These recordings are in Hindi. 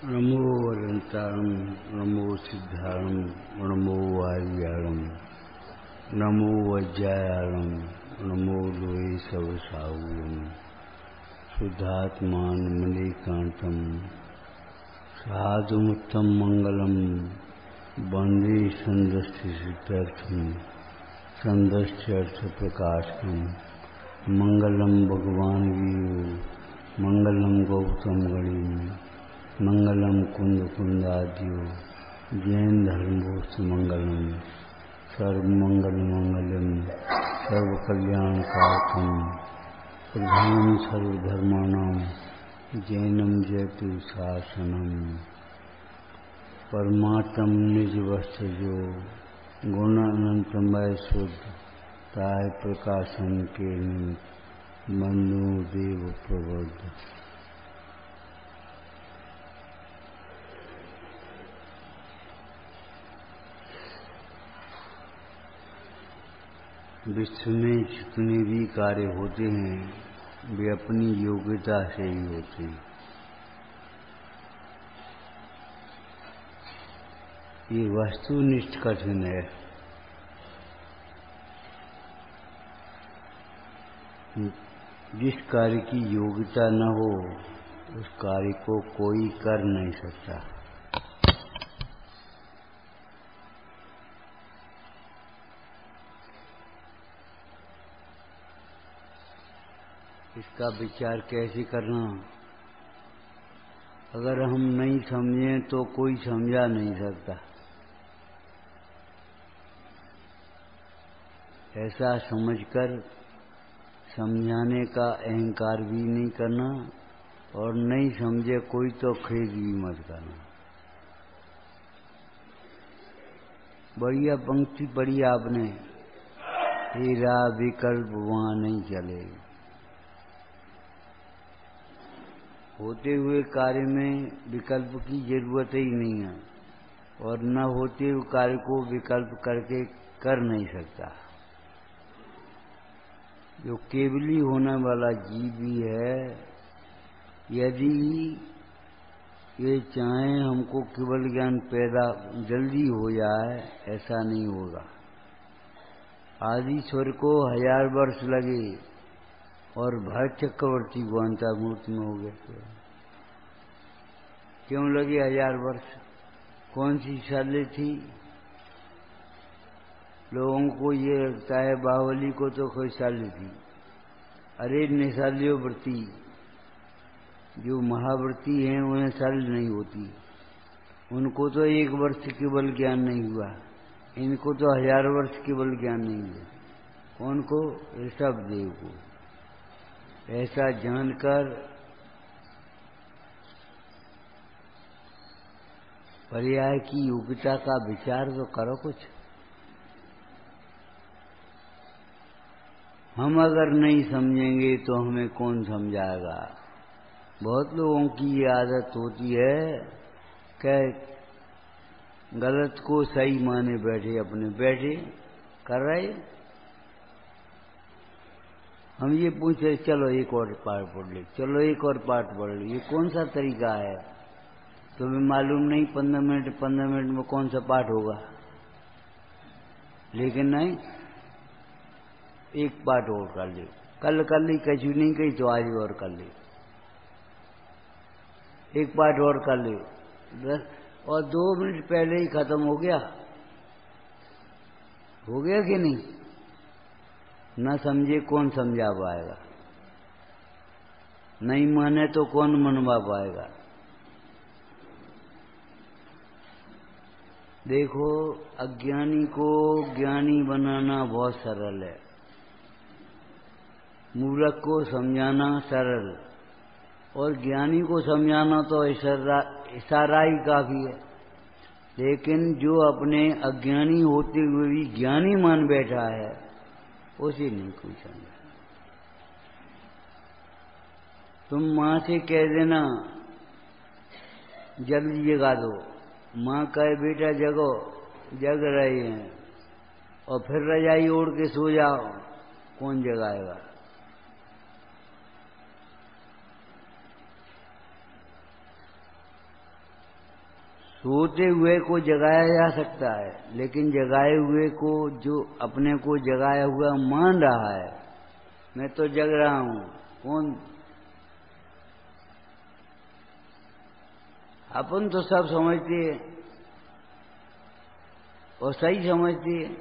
नमो अनंतारं नमो सिद्धारं नमो वारियारं नमो वज्रायारं नमो लोये सवसाहुरं शुद्धात्मान मणिकांतं साधुमुत्तम मंगलम वंदे संदस्थिसिद्धर्थं संदस्त्यर्थ प्रकाशकं मंगलम भगवान वीरो मंगलम गौतम गणिम मंगलम कुंद कुंदाद्यो जैन धर्मोस्त मंगलम सर्वमंगल मंगलम सर्व कल्याण कारकम प्रधान सर्वधर्माणाम जैनम जयतु शासनम परमात्म निज वस्त्र जो गुण अनंतमय शुद्ध ताय प्रकाशन के निमित्त बंधु देव प्रबुद्ध। विश्व में जितने भी कार्य होते हैं वे अपनी योग्यता से ही होते हैं। ये वस्तुनिष्ठ कठिन है। जिस कार्य की योग्यता न हो उस कार्य को कोई कर नहीं सकता। इसका विचार कैसे करना? अगर हम नहीं समझें तो कोई समझा नहीं सकता। ऐसा समझकर समझाने का अहंकार भी नहीं करना और नहीं समझे कोई तो खेद भी मत करना। बढ़िया पंक्ति पढ़ी आपने, तेरा विकल्प वहां नहीं चले। होते हुए कार्य में विकल्प की जरूरत ही नहीं है और न होते हुए कार्य को विकल्प करके कर नहीं सकता। जो केवली होने वाला जीव भी है, यदि ये चाहे हमको केवल ज्ञान पैदा जल्दी हो जाए, ऐसा नहीं होगा। आदिश्वर को 1000 वर्ष लगे और भरत चक्रवर्ती को अंतर्मूर्ति में हो गए थे। क्यों लगे 1000 वर्ष? कौन सी शैली थी? लोगों को ये लगता है बाहुबली को तो कोई शैली थी। अरे निशाल्यो वृत्ति, जो महावृत्ति हैं उन्हें शैली नहीं होती। उनको तो 1 वर्ष केवल ज्ञान नहीं हुआ, इनको तो 1000 वर्ष केवल ज्ञान नहीं हुआ। कौन को? ऋषभ देव को। ऐसा जानकर पर्याय की योग्यता का विचार तो करो कुछ। हम अगर नहीं समझेंगे तो हमें कौन समझाएगा? बहुत लोगों की ये आदत होती है कि गलत को सही माने बैठे, अपने बैठे कर रहे। हम ये पूछे चलो एक और पाठ पढ़ ले, चलो एक और पाठ पढ़ ले। ये कौन सा तरीका है? तुम्हें मालूम नहीं 15 मिनट में कौन सा पाठ होगा। लेकिन नहीं, एक पाठ और कर ले, कल कर ली, कछु नहीं कही तो आज और कर ले, एक पाठ और कर ले, और 2 मिनट पहले ही खत्म हो गया। हो गया कि नहीं? न समझे कौन समझा पाएगा? नहीं माने तो कौन मनवा पाएगा? देखो, अज्ञानी को ज्ञानी बनाना बहुत सरल है, मूर्ख को समझाना सरल, और ज्ञानी को समझाना तो इशारा ही काफी है। लेकिन जो अपने अज्ञानी होते हुए भी ज्ञानी मान बैठा है, उसे नहीं कोई समझा। तुम माँ से कह देना जल्दी जगा दो, माँ कहे बेटा जगो, जग रहे हैं, और फिर रजाई ओढ़ के सो जाओ, कौन जगाएगा? सोते हुए को जगाया जा सकता है, लेकिन जगाए हुए को, जो अपने को जगाया हुआ मान रहा है, मैं तो जग रहा हूं, कौन? अपन तो सब समझते हैं और सही समझते हैं।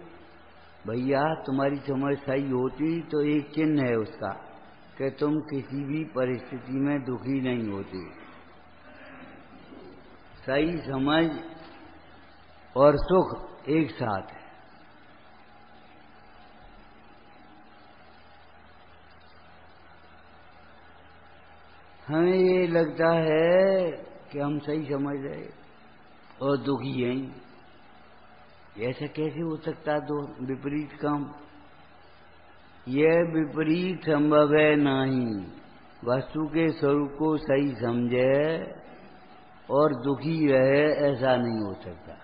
भैया तुम्हारी समझ सही होती तो एक चिन्ह है उसका कि तुम किसी भी परिस्थिति में दुखी नहीं होते। सही समझ और सुख एक साथ है। हमें ये लगता है कि हम सही समझ रहे और दुखी हैं। ऐसा कैसे हो सकता है? दो विपरीत काम, यह विपरीत संभव है नहीं। वस्तु के स्वरूप को सही समझे और दुखी रहे, ऐसा नहीं हो सकता।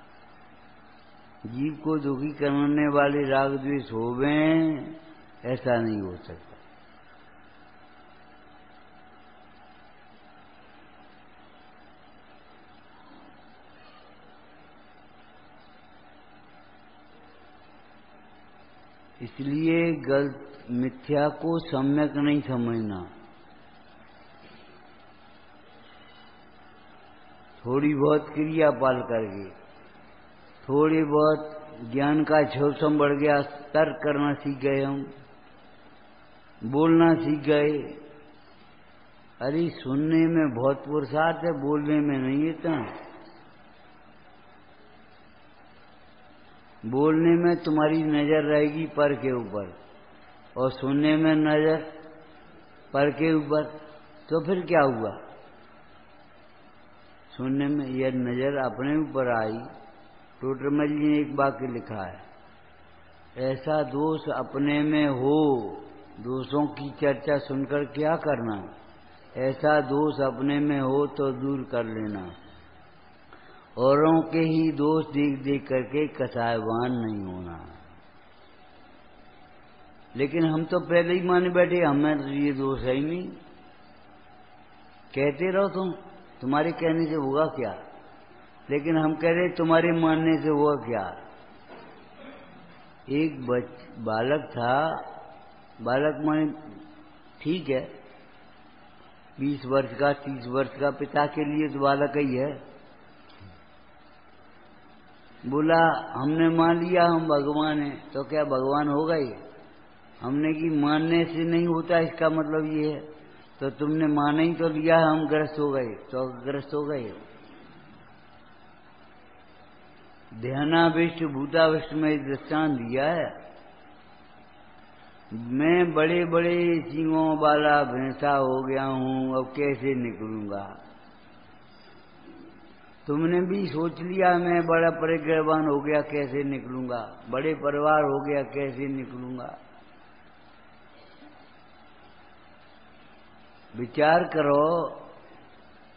जीव को दुखी करने वाले राग द्वेष होवे, ऐसा नहीं हो सकता। इसलिए गलत मिथ्या को सम्यक नहीं समझना। थोड़ी बहुत क्रिया पाल करके, थोड़ी बहुत ज्ञान का छोसम बढ़ गया, तर्क करना सीख गए, हम बोलना सीख गए। अरे सुनने में बहुत पुरुषार्थ है, बोलने में नहीं इतना। बोलने में तुम्हारी नजर रहेगी पर के ऊपर और सुनने में नजर पर के ऊपर, तो फिर क्या हुआ? सुनने में यह नजर अपने ऊपर आई। टोटरमल जी ने एक वाक्य लिखा है, ऐसा दोष अपने में हो, दोषों की चर्चा सुनकर क्या करना, ऐसा दोष अपने में हो तो दूर कर लेना। औरों के ही दोष देख देख करके कसायवान नहीं होना। लेकिन हम तो पहले ही माने बैठे, हमें तो ये दोष है ही नहीं। कहते रहो तुम्हारे कहने से होगा क्या, लेकिन हम कह रहे तुम्हारे मानने से हुआ क्या। एक बालक था, बालक माने ठीक है, 20 वर्ष का 30 वर्ष का, पिता के लिए तो बालक ही है। बोला हमने मान लिया हम भगवान हैं, तो क्या भगवान हो गए? हमने कि मानने से नहीं होता, इसका मतलब ये है। तो तुमने माना ही तो लिया, हम ग्रस्त हो गए, तो ग्रस्त हो गए। ध्यानाविष्ट भूताविष्ट में दृष्टांत दिया है। मैं बड़े बड़े सींगों वाला भैंसा हो गया हूं, अब कैसे निकलूंगा? तुमने भी सोच लिया मैं बड़ा परिग्रहवान हो गया, कैसे निकलूंगा? बड़े परिवार हो गया, कैसे निकलूंगा? विचार करो,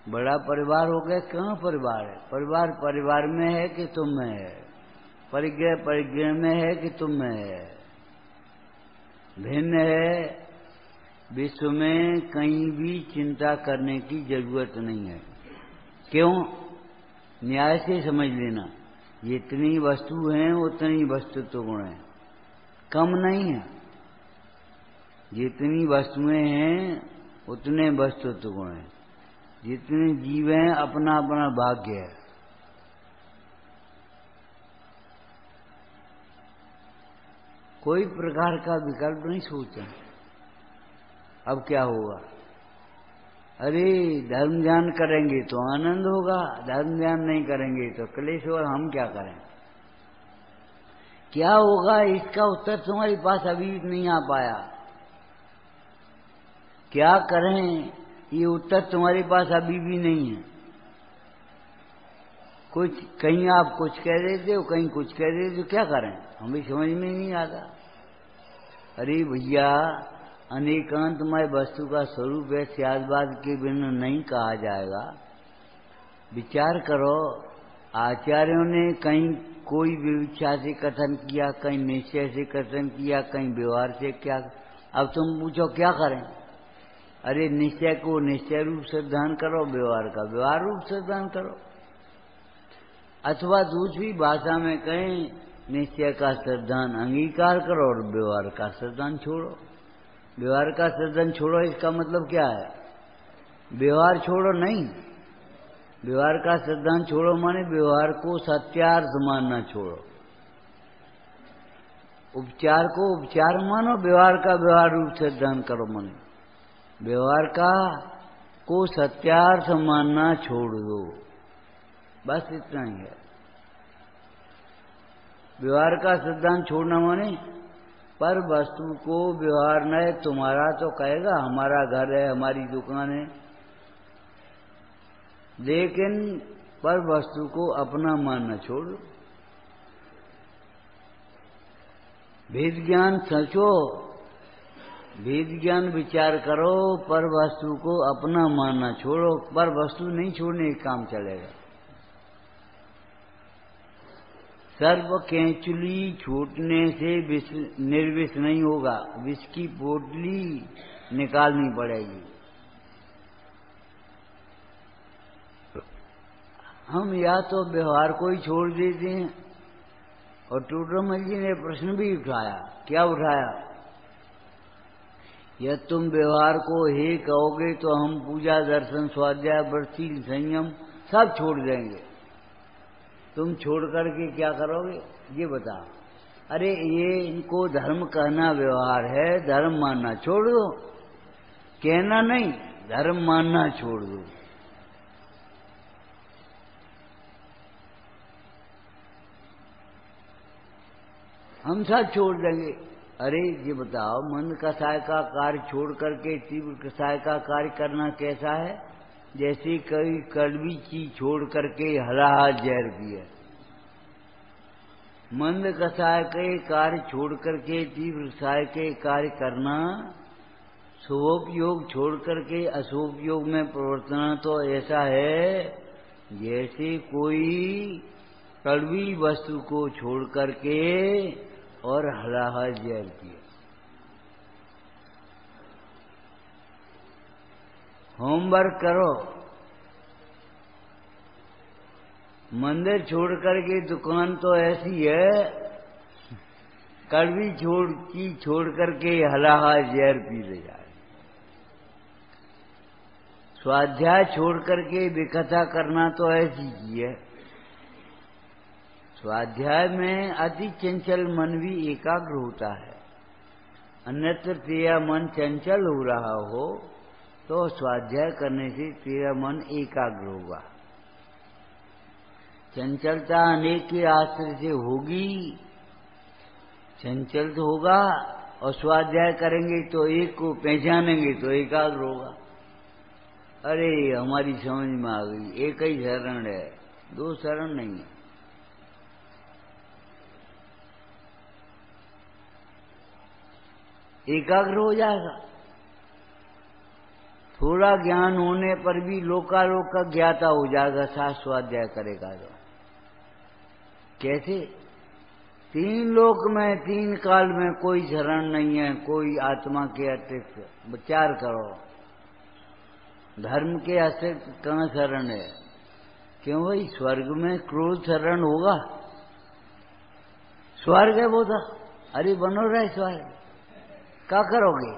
बड़ा परिवार हो गया, कहाँ परिवार है? परिवार परिवार में है कि तुम में है? परिग्रह परिग्रह में है कि तुम में है? भिन्न है। विश्व में कहीं भी चिंता करने की जरूरत नहीं है। क्यों? न्याय से समझ लेना, जितनी वस्तु है उतनी वस्तुत्व गुण है, कम नहीं है। जितनी वस्तुएं हैं उतने वस्तुत्व गुण है। जितने जीव हैं अपना अपना भाग्य है। कोई प्रकार का विकल्प नहीं सोचा अब क्या होगा। अरे धर्म ध्यान करेंगे तो आनंद होगा, धर्म ध्यान नहीं करेंगे तो क्लेश होगा। हम क्या करें? क्या होगा इसका उत्तर तुम्हारे पास अभी नहीं आ पाया। क्या करें ये उत्तर तुम्हारे पास अभी भी नहीं है। कुछ कहीं आप कुछ कह देते हो, कहीं कुछ कह देते हो, क्या करें? हमें समझ में नहीं आता। अरे भैया अनेकांतमय वस्तु का स्वरूप है, स्यादवाद के बिना नहीं कहा जाएगा। विचार करो, आचार्यों ने कहीं कोई विविक्षा से कथन किया, कहीं निश्चय से कथन किया, कहीं व्यवहार से क्या। अब तुम पूछो क्या करें? अरे निश्चय को निश्चय रूप से ध्यान करो, व्यवहार का व्यवहार रूप से ध्यान करो। अथवा दूसरी भाषा में कहें, निश्चय का सिद्धांत अंगीकार करो और व्यवहार का सिद्धांत छोड़ो। व्यवहार का सिद्धांत छोड़ो इसका मतलब क्या है? व्यवहार छोड़ो नहीं, व्यवहार का सिद्धांत छोड़ो माने व्यवहार को सत्यार्थ मानना छोड़ो। उपचार को उपचार मानो, व्यवहार का व्यवहार रूप सिद्धांत करो। माने व्यवहार का को सत्यार्थ मानना छोड़ दो, बस इतना ही है। व्यवहार का सिद्धांत छोड़ना माने पर वस्तु को व्यवहार न है। तुम्हारा तो कहेगा हमारा घर है, हमारी दुकान है, लेकिन पर वस्तु को अपना मानना छोड़ दो। भेद ज्ञान सोचो, भेद ज्ञान विचार करो, पर वस्तु को अपना मानना छोड़ो। पर वस्तु नहीं छोड़ने का काम चलेगा। सर्प केंचुली छूटने से विष निर्विष नहीं होगा, विष की पोटली निकालनी पड़ेगी। हम या तो व्यवहार को ही छोड़ देते हैं। और टूटमल जी ने प्रश्न भी उठाया। क्या उठाया? यदि तुम व्यवहार को हे कहोगे तो हम पूजा दर्शन स्वाध्याय व्रत संयम सब छोड़ देंगे। तुम छोड़ करके क्या करोगे ये बता। अरे ये इनको धर्म कहना व्यवहार है, धर्म मानना छोड़ दो। कहना नहीं, धर्म मानना छोड़ दो। हम सब छोड़ देंगे। अरे ये बताओ, मंद कसाय का कार्य छोड़ करके तीव्र कसाय का कार्य करना कैसा है? जैसे कोई कड़वी चीज छोड़ करके हरा जहर पिए। मंद कसाय के कार्य छोड़ करके तीव्र कसाय के कार्य करना, शुभोपयोग छोड़ करके अशुभोपयोग में प्रवर्तना तो ऐसा है जैसे कोई कड़वी वस्तु को छोड़ करके और हरा जहर पिए। होमवर्क करो। मंदिर छोड़ करके दुकान तो ऐसी है, कड़वी छोड़ करके हरा जहर पी ले जाए। स्वाध्याय छोड़ करके विकथा करना तो ऐसी चीज है। स्वाध्याय में अति चंचल मन भी एकाग्र होता है। अन्यत्र तेरा मन चंचल हो रहा हो तो स्वाध्याय करने से तेरा मन एकाग्र होगा। चंचलता अनेक के आश्रय से होगी, चंचल तो होगा। और स्वाध्याय करेंगे तो एक को पहचानेंगे तो एकाग्र होगा। अरे हमारी समझ में आ गई, एक ही शरण है, दो शरण नहीं है। एकाग्र हो जाएगा। थोड़ा ज्ञान होने पर भी लोकालोक का ज्ञाता हो जाएगा। साथ स्वाध्याय करेगा तो कैसे? तीन लोक में तीन काल में कोई शरण नहीं है, कोई आत्मा के अतिरिक्त। विचार करो, धर्म के अतिरिक्त कहाँ शरण है? क्यों भाई? स्वर्ग में क्रोध शरण होगा। स्वर्ग है वो था। अरे बनो रहे स्वर्ग, क्या करोगे?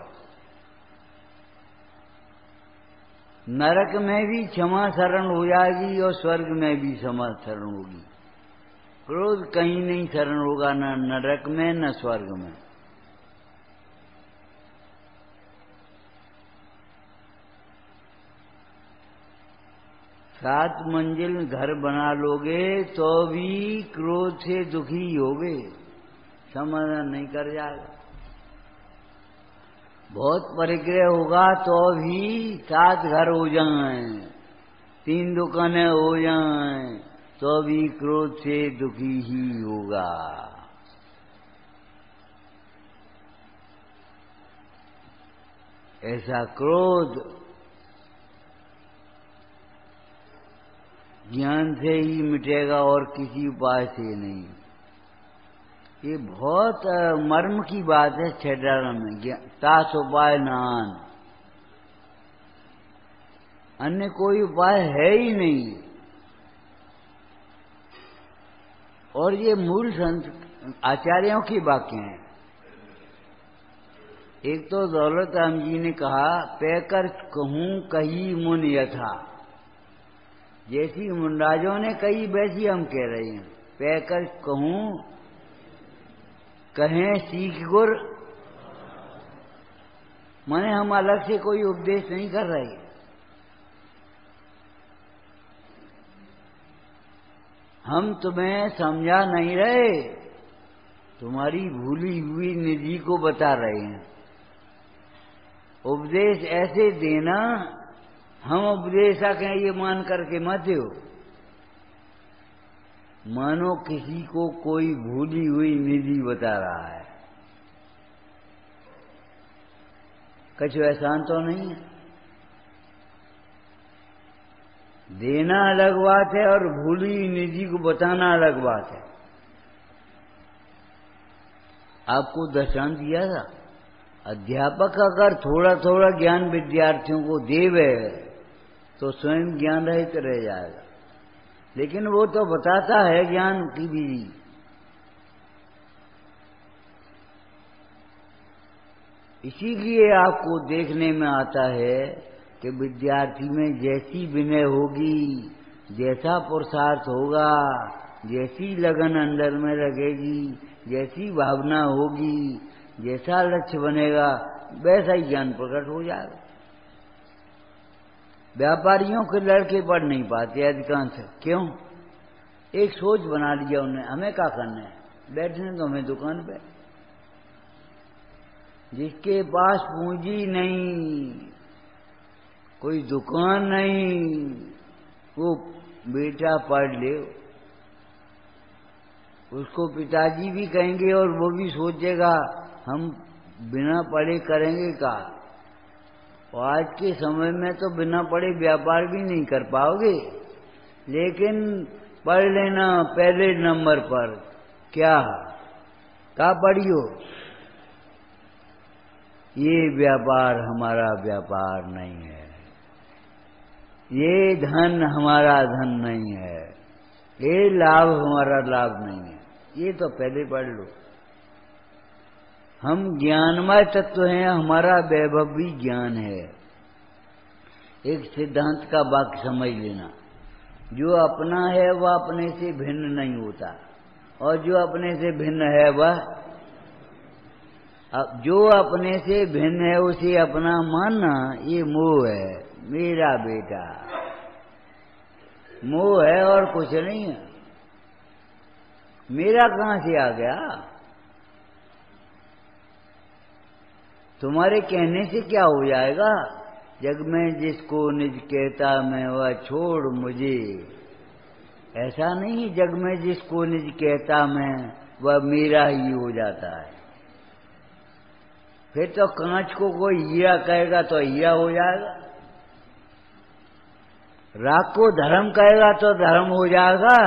नरक में भी क्षमा शरण हो जाएगी और स्वर्ग में भी क्षमा शरण होगी। क्रोध कहीं नहीं शरण होगा, न नरक में न स्वर्ग में। सात मंजिल घर बना लोगे तो भी क्रोध से दुखी होगे, समाधान नहीं कर जाएगा। बहुत परिग्रह होगा तो भी 7 घर हो जाएं, 3 दुकानें हो जाएं तो भी क्रोध से दुखी ही होगा। ऐसा क्रोध ज्ञान से ही मिटेगा और किसी उपाय से नहीं। ये बहुत मर्म की बात है। छेडारा में तास उपाय नान, अन्य कोई उपाय है ही नहीं। और ये मूल संत आचार्यों की वाक्य हैं। एक तो दौलत राम जी ने कहा, पैकर कहूं कही मुन यथा, जैसी मुनराजों ने कही वैसी हम कह रहे हैं। पैकर कहूं कहें सीख गुर, माने हम अलग से कोई उपदेश नहीं कर रहे। हम तुम्हें समझा नहीं रहे, तुम्हारी भूली हुई निधि को बता रहे हैं। उपदेश ऐसे देना, हम उपदेशक हैं ये मान करके मत दो। मानो किसी को कोई भूली हुई निधि बता रहा है। कुछ एहसान तो नहीं है। देना अलग बात है और भूली हुई निधि को बताना अलग बात है। आपको दृष्टांत दिया था, अध्यापक अगर थोड़ा थोड़ा ज्ञान विद्यार्थियों को देवे तो स्वयं ज्ञान रहित रह जाएगा, लेकिन वो तो बताता है ज्ञान की विधि। इसीलिए आपको देखने में आता है कि विद्यार्थी में जैसी विनय होगी, जैसा पुरुषार्थ होगा, जैसी लगन अंदर में लगेगी, जैसी भावना होगी, जैसा लक्ष्य बनेगा, वैसा ही ज्ञान प्रकट हो जाएगा। व्यापारियों के लड़के पढ़ नहीं पाते अधिकांश। क्यों? एक सोच बना लिया उन्हें, हमें क्या करना है, बैठने तो हमें दुकान पे। जिसके पास पूंजी नहीं, कोई दुकान नहीं, वो बेटा पढ़ ले, उसको पिताजी भी कहेंगे और वो भी सोचेगा हम बिना पढ़े करेंगे का। और आज के समय में तो बिना पढ़े व्यापार भी नहीं कर पाओगे, लेकिन पढ़ लेना पहले नंबर पर। क्या पढ़ियो? ये व्यापार हमारा व्यापार नहीं है, ये धन हमारा धन नहीं है, ये लाभ हमारा लाभ नहीं है। ये तो पहले पढ़ लो। हम ज्ञानमय तत्व हैं, हमारा वैभव भी ज्ञान है। एक सिद्धांत का वाक्य समझ लेना, जो अपना है वह अपने से भिन्न नहीं होता, और जो अपने से भिन्न है वह, अब जो अपने से भिन्न है उसे अपना मानना, ये मोह है। मेरा बेटा मोह है और कुछ नहीं है। मेरा कहां से आ गया? तुम्हारे कहने से क्या हो जाएगा? जग में जिसको निज कहता मैं वह छोड़ मुझे, ऐसा नहीं। जग में जिसको निज कहता मैं वह मेरा ही हो जाता है। फिर तो कांच को कोई हीरा कहेगा तो हीरा हो जाएगा, राख को धर्म कहेगा तो धर्म हो जाएगा।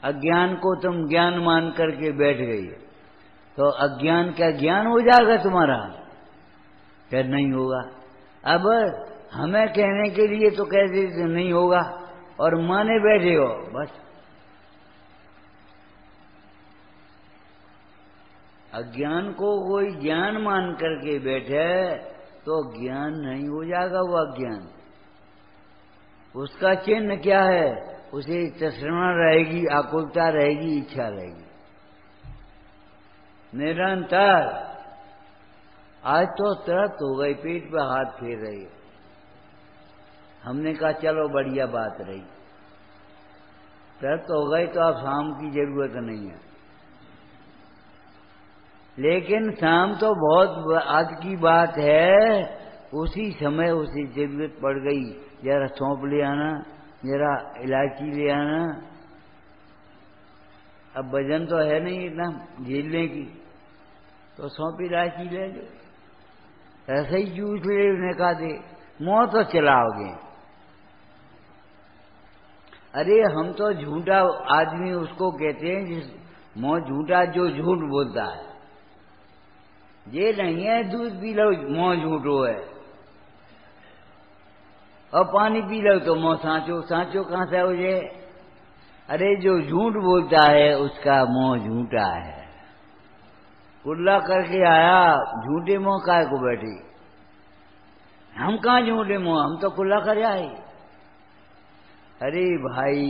अज्ञान को तुम ज्ञान मान करके बैठ गई तो अज्ञान क्या ज्ञान हो जाएगा तुम्हारा? क्या नहीं होगा। अब हमें कहने के लिए तो कैसे नहीं होगा, और माने बैठे हो बस। अज्ञान को कोई ज्ञान मान करके बैठे तो ज्ञान नहीं हो जाएगा वो अज्ञान। उसका चिन्ह क्या है? उसे तृष्णा रहेगी, आकुलता रहेगी, इच्छा रहेगी निरंतर। आज तो तुरंत हो गई, पेट पे हाथ फेर रही। हमने कहा चलो बढ़िया बात रही, तुरंत हो गई तो अब शाम की जरूरत नहीं है। लेकिन शाम तो बहुत आज की बात है, उसी समय उसे जरूरत पड़ गई, जरा सौंप ले आना, जरा इलायची ले आना। अब वजन तो है नहीं इतना झेलने की, तो सौंप इलायची ले लो, ऐसे ही जूस लेने का दे, मुंह तो चलाओगे। अरे हम तो झूठा आदमी उसको कहते हैं जिस मुंह झूठा, जो झूठ बोलता है। ये नहीं है दूध पी लो मुंह झूठो है, और पानी पी लो तो मुंह सांचो। सांचो कहां से हो जाए? अरे जो झूठ बोलता है उसका मुंह झूठा है। कुल्ला करके आया, झूठे मुंह काय को बैठे? हम कहाँ झूठे मुंह, हम तो कुल्ला कर आए। अरे भाई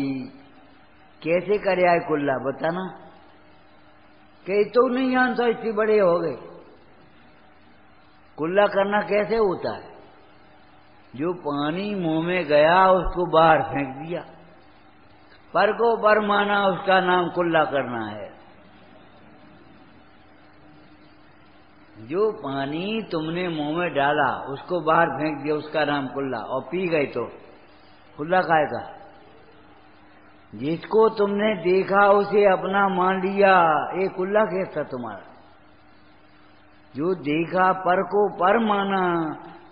कैसे करे आए कुल्ला बताना? कहीं तो नहीं जानता, इतने बड़े हो गए। कुल्ला करना कैसे होता है? जो पानी मुंह में गया उसको बाहर फेंक दिया, पर को पर माना, उसका नाम कुल्ला करना है। जो पानी तुमने मुंह में डाला उसको बाहर फेंक दिया, उसका नाम कुल्ला, और पी गए तो कुल्ला काय का? जिसको तुमने देखा उसे अपना मान लिया, ये कुल्ला कैसा तुम्हारा? जो देखा पर को पर माना,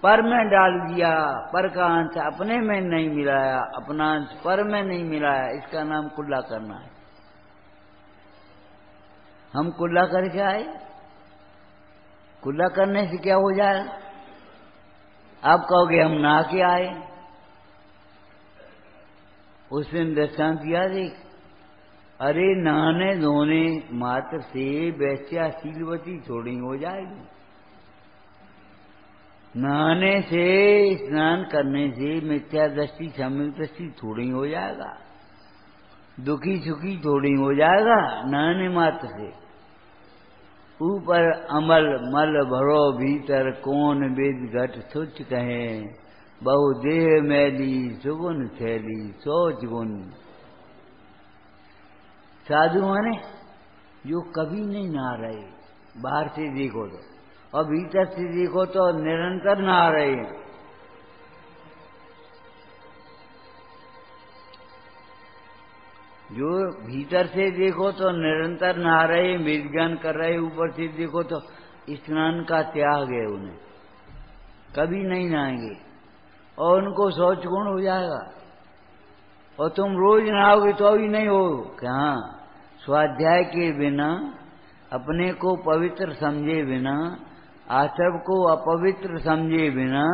पर में डाल दिया, पर का अंश अपने में नहीं मिलाया, अपना अंश पर में नहीं मिलाया, इसका नाम कुल्ला करना है। हम कुल्ला करके आए। कुल्ला करने से क्या हो जाएगा? आप कहोगे हम नहा के आए। उस दिन दृष्टांत दिया देख। अरे नहाने धोने मात्र से वैश्या शीलवती थोड़ी हो जाएगी। नहाने से, स्नान करने से मिथ्या दृष्टि सम्यक दृष्टि थोड़ी हो जाएगा, दुखी सुखी थोड़ी हो जाएगा नहाने मात्र से। ऊपर अमल मल भरो भीतर, कौन वेद घट तुच्छ कहे, बहु देह मैली सुगुन थैली सोच गुण। साधु माने जो कभी नहीं नहा रहे, बाहर से देखो तो, और भीतर से देखो तो निरंतर नहा रहे हैं। जो भीतर से देखो तो निरंतर नहा रहे, वेदज्ञान कर रहे, ऊपर से देखो तो स्नान का त्याग है उन्हें, कभी नहीं नहाएंगे और उनको शौच गुण हो जाएगा। और तुम रोज नहाओगे तो भी नहीं हो। क्या? स्वाध्याय के बिना, अपने को पवित्र समझे बिना, आश्रम को अपवित्र समझे बिना,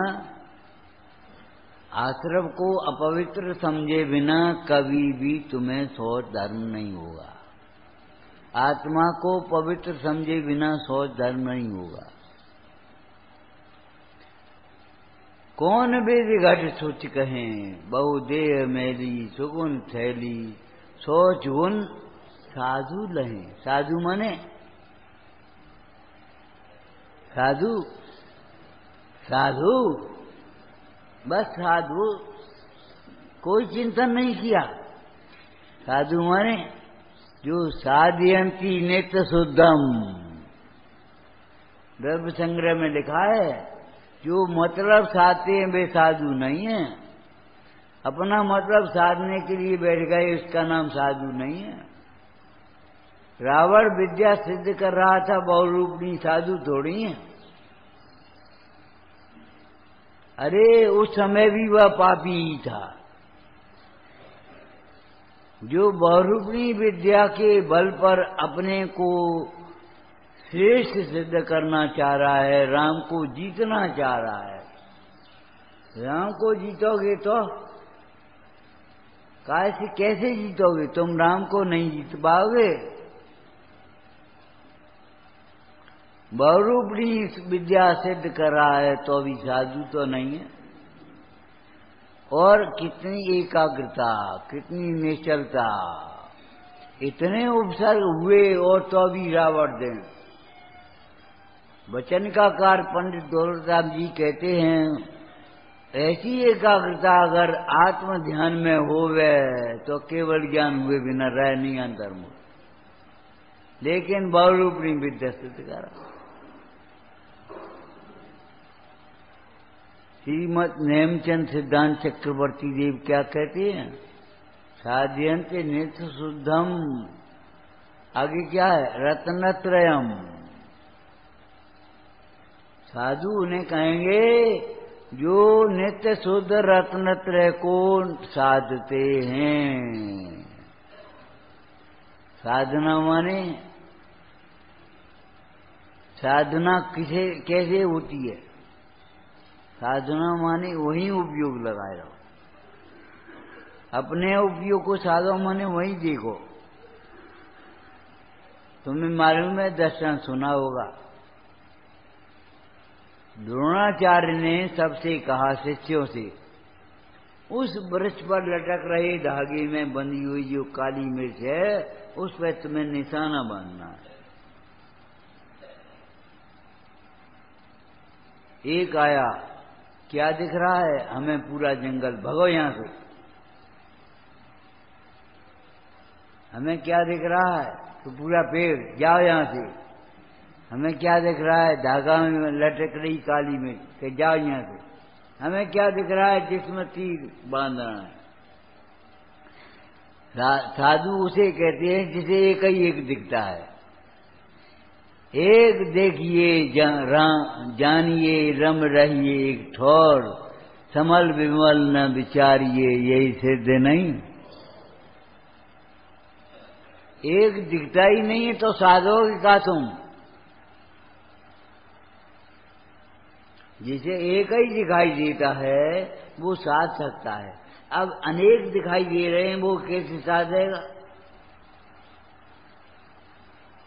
आश्रम को अपवित्र समझे बिना कभी भी तुम्हें शौच धर्म नहीं होगा। आत्मा को पवित्र समझे बिना शौच धर्म नहीं होगा। कौन वेद घट सोच कहें, बहु देह मैली सुगुन थैली सोच गुण साधु लहे। साधु माने साधु, साधु बस साधु, कोई चिंतन नहीं किया। साधु माने जो साधयंती नित्य शुद्धम, द्रव्य संग्रह में लिखा है, जो मतलब साधते हैं वे साधु नहीं है। अपना मतलब साधने के लिए बैठ गए, उसका नाम साधु नहीं है। रावण विद्या सिद्ध कर रहा था, बहुरूपणी, साधु थोड़ी है। अरे उस समय भी वह पापी ही था। जो बहुरूपणी विद्या के बल पर अपने को श्रेष्ठ सिद्ध करना चाह रहा है, राम को जीतना चाह रहा है। राम को जीतोगे तो कैसे जीतोगे? तुम राम को नहीं जीत पाओगे। बहुरूपणी विद्या सिद्ध कर रहा है तो भी साधु तो नहीं है। और कितनी एकाग्रता, कितनी निश्चलता, इतने उपसर्ग हुए और तो भी रावण दे। वचन का कार पंडित दौलतराम जी कहते हैं, ऐसी एकाग्रता अगर आत्म ध्यान में होवे तो केवल ज्ञान हुए बिना रह नहीं अंतर्मुख। लेकिन बहुरूपणी विद्या सिद्ध कर। श्रीमद नेमचंद सिद्धांत चक्रवर्ती देव क्या कहते हैं? साध्यंत नित्य शुद्धम, आगे क्या है? रत्नत्रयम। साधु उन्हें कहेंगे जो नित्य शुद्ध रत्नत्रय को साधते हैं। साधना माने, साधना कैसे होती है? साधना माने वही उपयोग लगाए रहो। अपने उपयोग को साधो मने वही देखो। तुम्हें मालूम है दर्शन सुना होगा, द्रोणाचार्य ने सबसे कहा शिष्यों से, उस वृक्ष पर लटक रहे धागे में बंधी हुई जो काली मिर्च है उस पर तुम्हें निशाना बांधना है। एक आया, क्या दिख रहा है? हमें पूरा जंगल, भगो यहां से। हमें क्या दिख रहा है? तो पूरा पेड़, जाओ यहां से। हमें क्या दिख रहा है? धागा में लटक रही काली मिर्च, के जाओ यहां से। हमें क्या दिख रहा है? जिसमें तीर बांधना है। साधु उसे कहते हैं जिसे एक ही एक दिखता है। एक देखिए जानिए रम रहिए एक ठौर, समल विमल न विचारिए यही सिद्ध नहीं। एक दिखता ही नहीं है तो साधोगे का तुम? जिसे एक ही दिखाई देता है वो साध सकता है। अब अनेक दिखाई दे रहे हैं, वो कैसे साधेगा?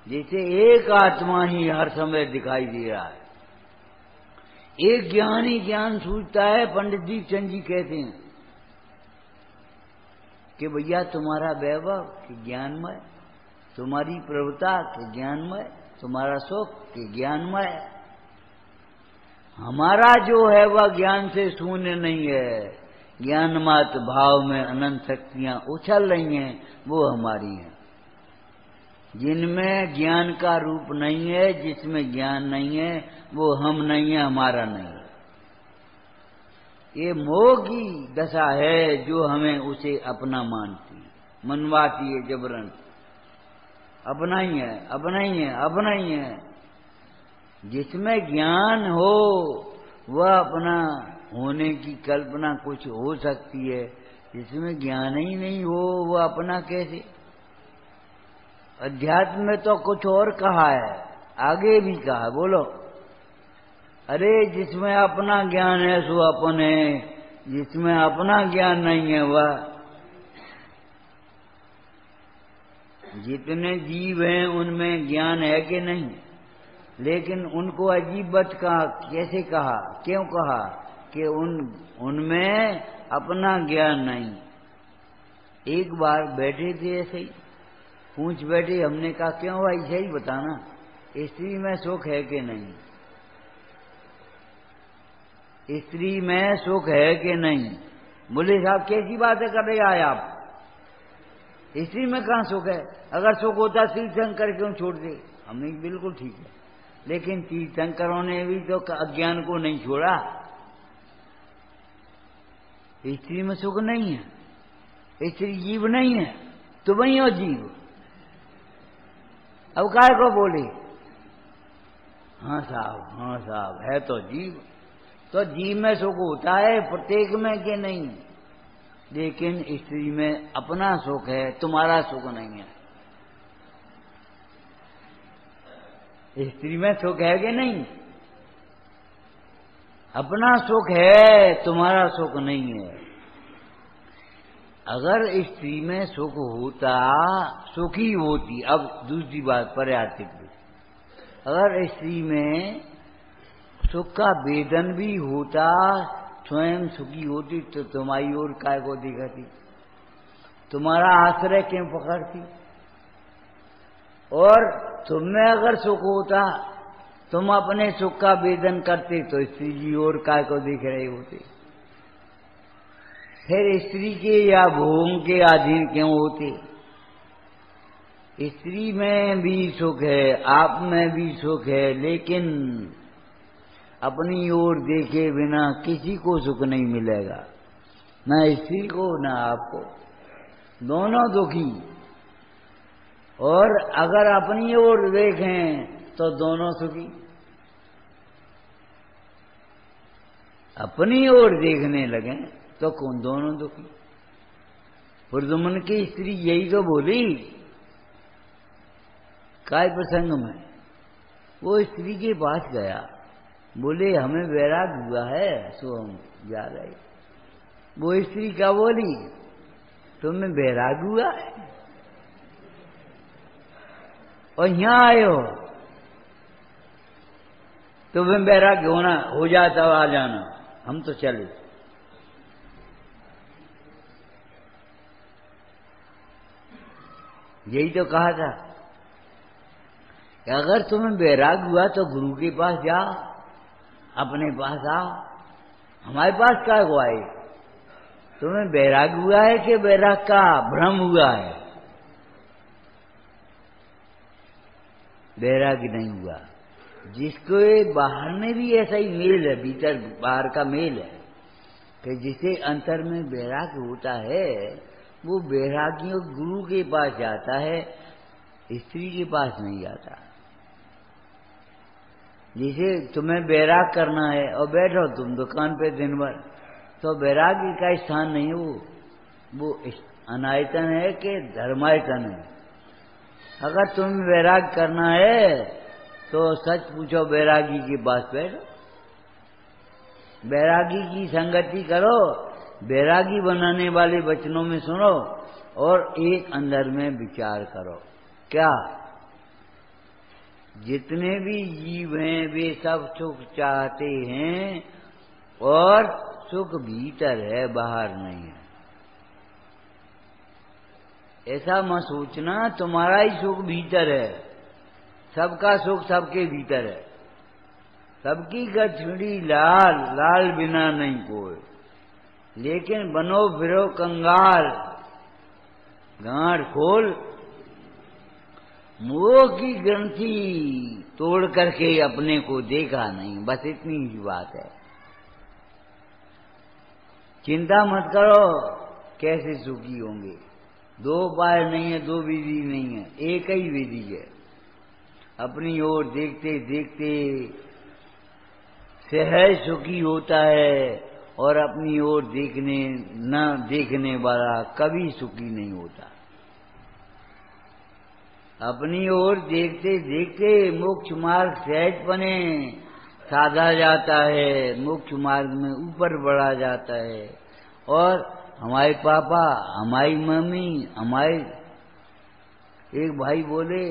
जैसे एक आत्मा ही हर समय दिखाई दे रहा है। एक ज्ञानी ज्ञान सूझता है। पंडित दीपचंद जी कहते हैं कि भैया तुम्हारा वैभव कि ज्ञानमय, तुम्हारी प्रभुता के ज्ञानमय, तुम्हारा सुख के ज्ञानमय। हमारा जो है वह ज्ञान से शून्य नहीं है। ज्ञान मात भाव में अनंत शक्तियां उछल रही हैं, वो हमारी हैं। जिनमें ज्ञान का रूप नहीं है, जिसमें ज्ञान नहीं है, वो हम नहीं है, हमारा नहीं है। ये मोह की दशा है जो हमें उसे अपना मानती, मनवाती है जबरन। अपना ही है, अपना ही है, अपना ही है। जिसमें ज्ञान हो वह अपना होने की कल्पना कुछ हो सकती है। जिसमें ज्ञान ही नहीं हो वह अपना कैसे? अध्यात्म में तो कुछ और कहा है, आगे भी कहा, बोलो। अरे जिसमें अपना ज्ञान है सो अपन है, जिसमें अपना ज्ञान नहीं है वह। जितने जीव हैं उनमें ज्ञान है कि नहीं? लेकिन उनको अजीब बात कहा, कैसे कहा, क्यों कहा कि उनमें अपना ज्ञान नहीं। एक बार बैठे थे ऐसे ही, पूछ बैठे, हमने कहा क्यों भाई सही बताना, स्त्री में सुख है कि नहीं? स्त्री में सुख है कि नहीं? बोले साहब कैसी बातें कर रहे आए आप, स्त्री में कहां सुख है? अगर सुख होता तीर्थंकर क्यों छोड़ दे? हमने बिल्कुल ठीक है, लेकिन तीर्थंकरों ने भी तो अज्ञान को नहीं छोड़ा। स्त्री में सुख नहीं है, स्त्री जीव नहीं है, तो वही हो जीव। अब काय को बोले? हाँ साहब है तो जीव। तो जीव में सुख होता है प्रत्येक में कि नहीं? लेकिन स्त्री में अपना सुख है, तुम्हारा सुख नहीं है। स्त्री में सुख है कि नहीं? अपना सुख है, तुम्हारा सुख नहीं है। अगर स्त्री में सुख होता, सुखी होती। अब दूसरी बात पर्यातिक, अगर स्त्री में सुख का वेदन भी होता, स्वयं सुखी होती, तो तुम्हारी ओर काय को दिखाती? तुम्हारा आश्रय क्यों पकड़ती? और तुम्हें अगर सुख होता, तुम अपने सुख का वेदन करते, तो स्त्री जी और काय को देख रहे होते? फिर स्त्री के या भोग के अधीन क्यों होते? स्त्री में भी सुख है, आप में भी सुख है, लेकिन अपनी ओर देखे बिना किसी को सुख नहीं मिलेगा, न स्त्री को न आपको, दोनों दुखी। और अगर अपनी ओर देखें तो दोनों सुखी। अपनी ओर देखने लगे तो कौन? दोनों दुखी। पुरदुमन की स्त्री यही तो बोली काय प्रसंग में। वो स्त्री के पास गया, बोले हमें वैराग हुआ है सो हम जा रहे। वो स्त्री क्या बोली? तुम्हें बैराग हुआ है और यहां आए हो, तुम्हें बैराग होना हो जाता आ जाना, हम तो चले। यही तो कहा था कि अगर तुम्हें बैराग हुआ तो गुरु के पास जाओ, अपने पास आओ, हमारे पास क्या हुआ है? तुम्हें बैराग हुआ है कि बैराग का भ्रम हुआ है? बैराग नहीं हुआ। जिसको बाहर में भी ऐसा ही मेल है, भीतर बाहर का मेल है कि जिसे अंतर में बैराग होता है वो बैरागियों गुरु के पास जाता है, स्त्री के पास नहीं जाता। जिसे तुम्हें बैराग करना है और बैठो तुम दुकान पे दिन भर, तो बैरागी का स्थान नहीं है वो अनायतन है कि धर्मायतन है। अगर तुम्हें बैराग करना है तो सच पूछो, बैरागी के पास बैठो, बैरागी की संगति करो, बैरागी बनाने वाले वचनों में सुनो और एक अंदर में विचार करो। क्या जितने भी जीव हैं वे सब सुख चाहते हैं और सुख भीतर है, बाहर नहीं है। ऐसा मत सोचना तुम्हारा ही सुख भीतर है, सबका सुख सबके भीतर है। सबकी गठड़ी लाल, लाल बिना नहीं कोई, लेकिन बनो फिरो कंगाल, गांठ खोल, मोह की ग्रंथि तोड़ करके अपने को देखा नहीं, बस इतनी ही बात है। चिंता मत करो कैसे सुखी होंगे, दो उपाय नहीं है, दो विधि नहीं है, एक ही विधि है। अपनी ओर देखते देखते सहज सुखी होता है और अपनी ओर न देखने वाला कभी सुखी नहीं होता। अपनी ओर देखते देखते मोक्ष मार्ग सहजपने साधा जाता है, मोक्ष मार्ग में ऊपर बढ़ा जाता है। और हमारे पापा, हमारी मम्मी, हमारे एक भाई बोले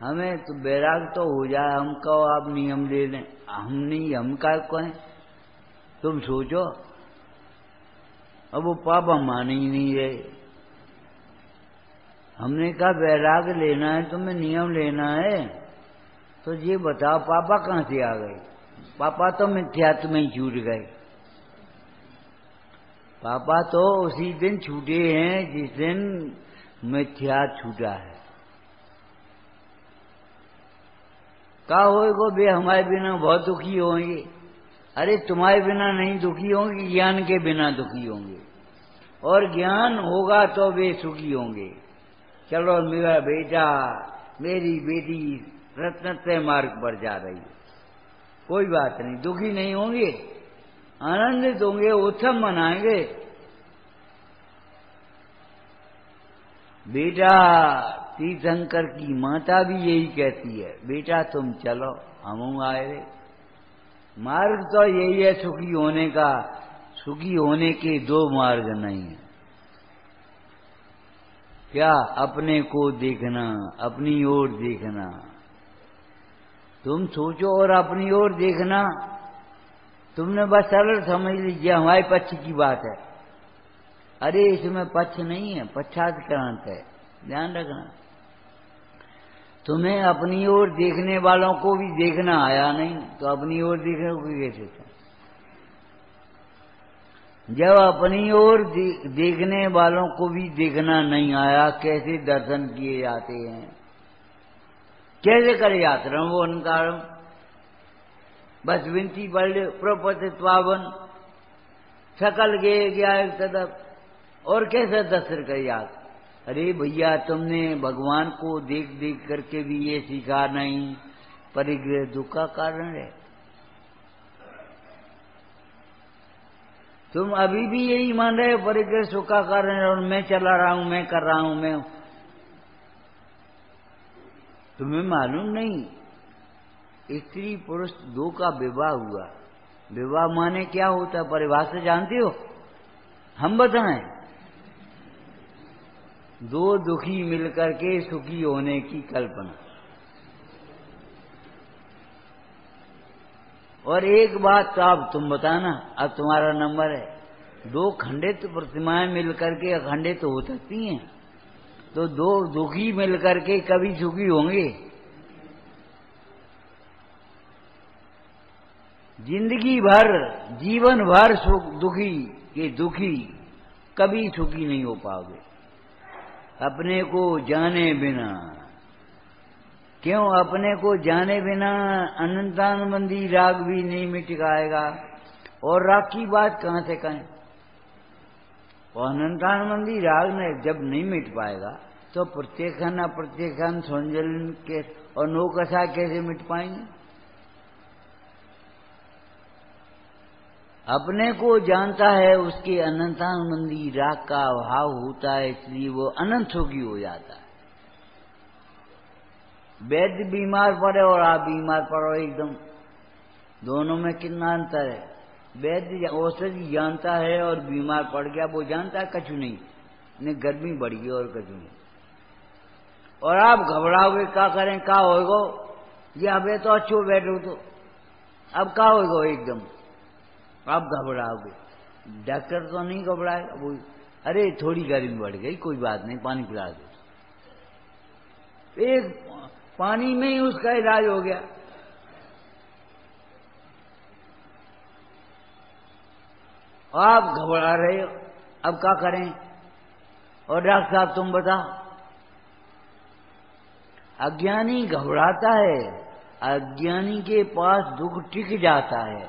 हमें तो बैराग तो हो जाए, हम कहो आप नियम ले लें, हम नहीं, हम क्या कहें, तुम सोचो। अब वो पापा मान ही नहीं रहे। हमने कहा बैराग लेना है, तुम्हें नियम लेना है, तो ये बताओ पापा कहां से आ गए? पापा तो मिथ्यात्व में ही छूट गए। पापा तो उसी दिन छूटे हैं जिस दिन मिथ्या छूटा है। क्या होएगो बे, हमारे बिना बहुत दुखी होंगे। अरे तुम्हारे बिना नहीं दुखी होंगे, ज्ञान के बिना दुखी होंगे, और ज्ञान होगा तो वे सुखी होंगे। चलो मेरा बेटा, मेरी बेटी रत्नत्रय मार्ग पर जा रही है, कोई बात नहीं, दुखी नहीं होंगे, आनंदित होंगे, उत्सव मनाएंगे। बेटा, तीर्थंकर की माता भी यही कहती है, बेटा तुम चलो, हम आए रे। मार्ग तो यही है सुखी होने का, सुखी होने के दो मार्ग नहीं है। क्या? अपने को देखना, अपनी ओर देखना। तुम सोचो और अपनी ओर देखना। तुमने बस सरल समझ लीजिए हमारे पक्ष की बात है। अरे इसमें पक्ष नहीं है, पक्षाधिक्रांत है, ध्यान रखना। तुम्हें अपनी ओर देखने वालों को भी देखना आया नहीं, तो अपनी ओर देखने को कैसे था? जब अपनी ओर देखने वालों को भी देखना नहीं आया, कैसे दर्शन किए जाते हैं, कैसे करे यात्रा वो अनकारम? बस विनती पढ़ ले, प्रपतित्वावन सकल गे गया तदप, और कैसे दर्शन कर याद? अरे भैया तुमने भगवान को देख देख करके भी ये सीखा नहीं, परिग्रह दुख का कारण है। तुम अभी भी यही मान रहे हो परिग्रह सुख का कारण है, और मैं चला रहा हूं, मैं कर रहा हूं, मैं। तुम्हें मालूम नहीं, स्त्री पुरुष दो का विवाह हुआ। विवाह माने क्या होता है परिभाषा जानते हो? हम बताएं। दो दुखी मिलकर के सुखी होने की कल्पना। और एक बात तो अब तुम बताना, अब तुम्हारा नंबर है। दो खंडित प्रतिमाएं मिलकर के अखंडित हो सकती हैं? तो दो दुखी मिलकर के कभी सुखी होंगे? जिंदगी भर जीवन भर दुखी के दुखी कभी सुखी नहीं हो पाओगे अपने को जाने बिना। क्यों? अपने को जाने बिना अनंतानंदी राग भी नहीं मिटाएगा। और राग की बात कहां से कहें? और अनंतानंदी राग ने जब नहीं मिट पाएगा तो प्रत्येकन अप्रत्येकन संजलन के और नौकसा कैसे मिट पाएंगे? अपने को जानता है उसके अनंतानंदी राग का अभाव होता है, इसलिए वो अनंत सुखी हो जाता है। वैद्य बीमार पड़े और आप बीमार पड़ो एकदम, दोनों में कितना अंतर है? वैद्य औषधि जानता है और बीमार पड़ गया, वो जानता है कछु नहीं, गर्मी बढ़ गई और कछु नहीं। और आप घबराओगे, क्या करें, क्या होगा? ये अबे तो अच्छो बैठो तो अब क्या होगा? एकदम आप घबराओगे। डॉक्टर तो नहीं घबराएगा, वो अरे थोड़ी गर्मी बढ़ गई, कोई बात नहीं, पानी पिला दो। एक पानी में ही उसका इलाज हो गया। आप घबरा रहे हो, अब क्या करें? और डॉक्टर साहब तुम बताओ। अज्ञानी घबराता है, अज्ञानी के पास दुख टिक जाता है,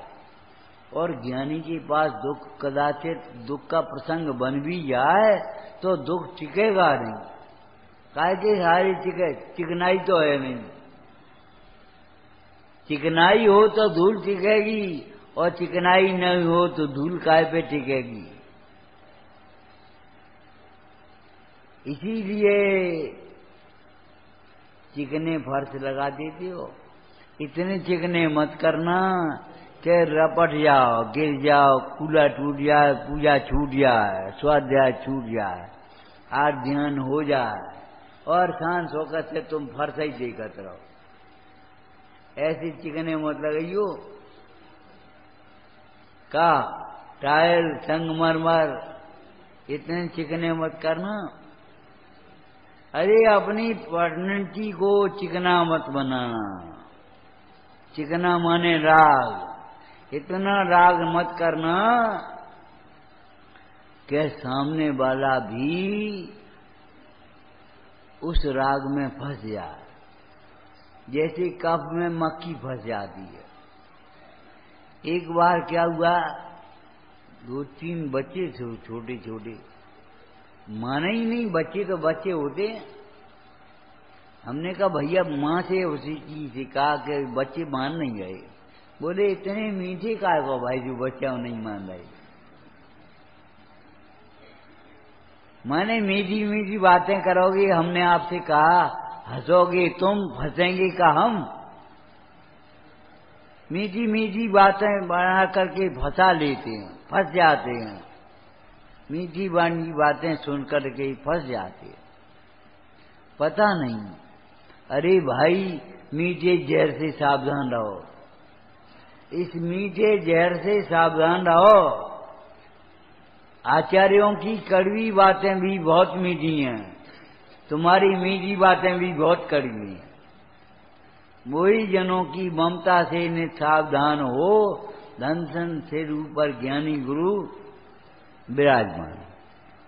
और ज्ञानी के पास दुख कदाचित दुख का प्रसंग बन भी जाए तो दुख टिकेगा नहीं। काहे के सारी चिकनाई तो है नहीं। चिकनाई हो तो धूल टिकेगी, और चिकनाई नहीं हो तो धूल काहे पे टिकेगी। इसीलिए चिकने फर्श लगा देते हो। इतने चिकने मत करना कि रपट जाओ, गिर जाओ, कूला टूट जाए, पूजा छूट जाए, स्वाध्याय छूट जाए, आर ध्यान हो जाए, और शांत होकर से तुम फर्श ही देखते रहो। ऐसी चिकने मत लगाइयो। का टाइल संगमरमर इतने चिकने मत करना। अरे अपनी पर्सनैलिटी को चिकना मत बनाना। चिकना माने राग, इतना राग मत करना कि सामने वाला भी उस राग में फंस जाए, जैसे कप में मक्खी फंस जाती है। एक बार क्या हुआ, 2-3 बच्चे थे छोटे छोटे, माना ही नहीं, बच्चे तो बच्चे होते। हमने कहा भैया माँ से उसी चीज से कहा कि बच्चे मान नहीं गए। बोले इतने मीठे काय को भाई जो बच्चा नहीं मान रहे। माने मीठी मीठी बातें करोगे, हमने आपसे कहा, हंसोगे तुम, फंसेंगे का हम। मीठी मीठी बातें बना करके फंसा लेते हैं, फंस जाते हैं। मीठी बानी बातें सुन करके फंस जाते हैं, पता नहीं। अरे भाई मीठे जहर से सावधान रहो, इस मीठे जहर से सावधान रहो। आचार्यों की कड़वी बातें भी बहुत मीठी हैं, तुम्हारी मीठी बातें भी बहुत कड़वी हैं। वही जनों की ममता से ने सावधान हो, धन सन सिर ऊपर ज्ञानी गुरु विराजमान।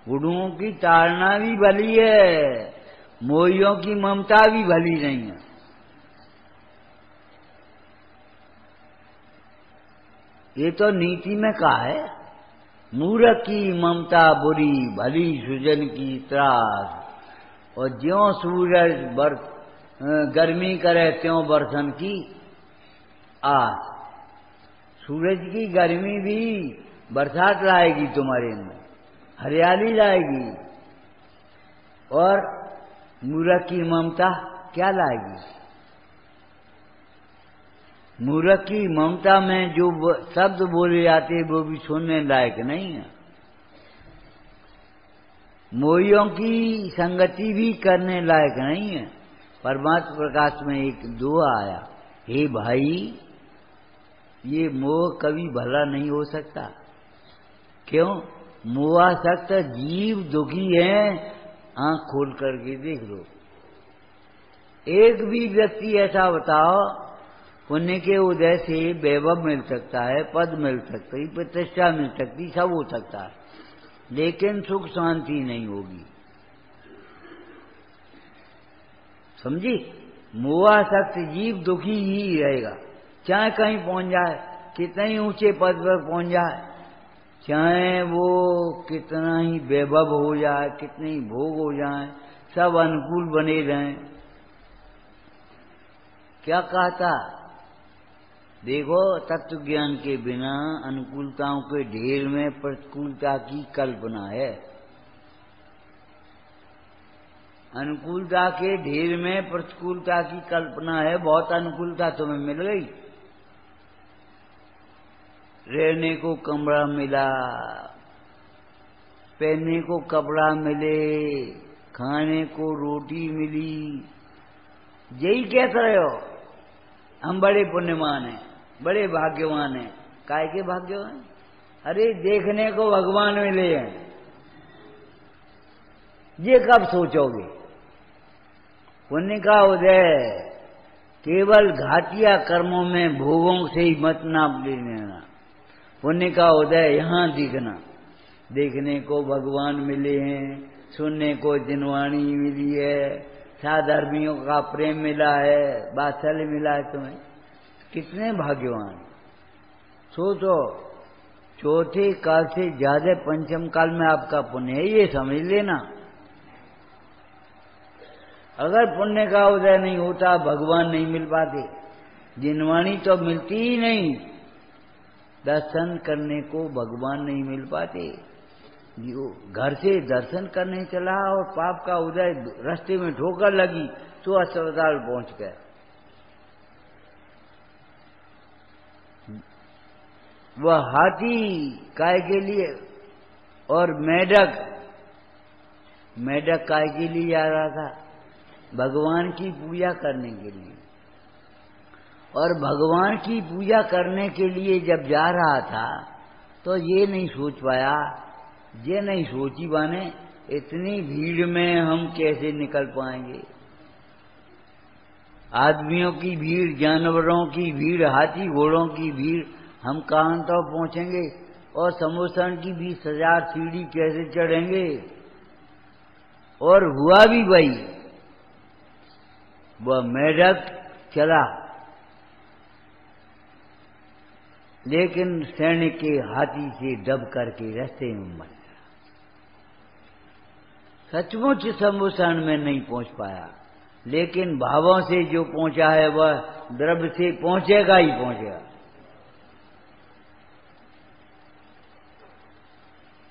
गुरुओं की ताड़ना भी भली है, मोहियों की ममता भी भली नहीं है। ये तो नीति में कहा है, मूर्ख की ममता बुरी, भली सुजन की त्रास। और ज्यों सूरज गर्मी करे त्यों बरसन की आस। सूरज की गर्मी भी बरसात लाएगी तुम्हारे अंदर, हरियाली लाएगी। और मूर्ख की ममता क्या लाएगी? मूर्ख की ममता में जो शब्द बोले जाते वो भी सुनने लायक नहीं है। मोहियों की संगति भी करने लायक नहीं है। परमात्मा प्रकाश में एक दुआ आया, हे भाई ये मोह कभी भला नहीं हो सकता। क्यों? मोहासक्त जीव दुखी है। आंख खोल करके देख लो, एक भी व्यक्ति ऐसा बताओ पुण्य के उदय से वैभव मिल सकता है, पद मिल सकती, प्रतिष्ठा मिल सकती, सब हो सकता है, लेकिन सुख शांति नहीं होगी। समझी? मोहासक्त जीव दुखी ही रहेगा, चाहे कहीं पहुंच जाए, कितने ही ऊंचे पद पर पहुंच जाए, चाहे वो कितना ही वैभव हो जाए, कितने ही भोग हो जाए, सब अनुकूल बने रहें। क्या कहता? देखो, तत्व ज्ञान के बिना अनुकूलताओं के ढेर में प्रतिकूलता की कल्पना है। अनुकूलता के ढेर में प्रतिकूलता की कल्पना है। बहुत अनुकूलता तुम्हें मिल गई, रहने को कमरा मिला, पहनने को कपड़ा मिले, खाने को रोटी मिली, यही कहते रहे हो हम बड़े पुण्यवान हैं, बड़े भाग्यवान हैं। काय के भाग्यवान? अरे देखने को भगवान मिले हैं, ये कब सोचोगे? पुण्य का उदय केवल घाटिया कर्मों में भोगों से ही मत नाप लेना। पुण्य का उदय यहां दिखना, देखने को भगवान मिले हैं, सुनने को जिनवाणी मिली है, साधर्मियों का प्रेम मिला है, वात्सल्य मिला है तुम्हें, कितने भाग्यवान। सोचो, चौथे काल से ज्यादा पंचम काल में आपका पुण्य है, ये समझ लेना। अगर पुण्य का उदय नहीं होता, भगवान नहीं मिल पाते, जिनवाणी तो मिलती ही नहीं, दर्शन करने को भगवान नहीं मिल पाते। घर से दर्शन करने चला और पाप का उदय रास्ते में ठोकर लगी तो अस्पताल पहुंच गया। वह हाथी काय के लिए और मेढक काय के लिए जा रहा था? भगवान की पूजा करने के लिए। और भगवान की पूजा करने के लिए जब जा रहा था तो ये नहीं सोच पाया, ये नहीं सोची बाने इतनी भीड़ में हम कैसे निकल पाएंगे। आदमियों की भीड़, जानवरों की भीड़, हाथी घोड़ों की भीड़, हम कहां तो पहुंचेंगे? और समुद्र की 20,000 सीढ़ी कैसे चढ़ेंगे? और हुआ भी वही, वह मेढक चला, लेकिन सैनिक के हाथी से दब करके रास्ते में मर गया। सचमुच समुद्र में नहीं पहुंच पाया, लेकिन भावों से जो पहुंचा है वह द्रव्य से पहुंचेगा ही पहुंचेगा।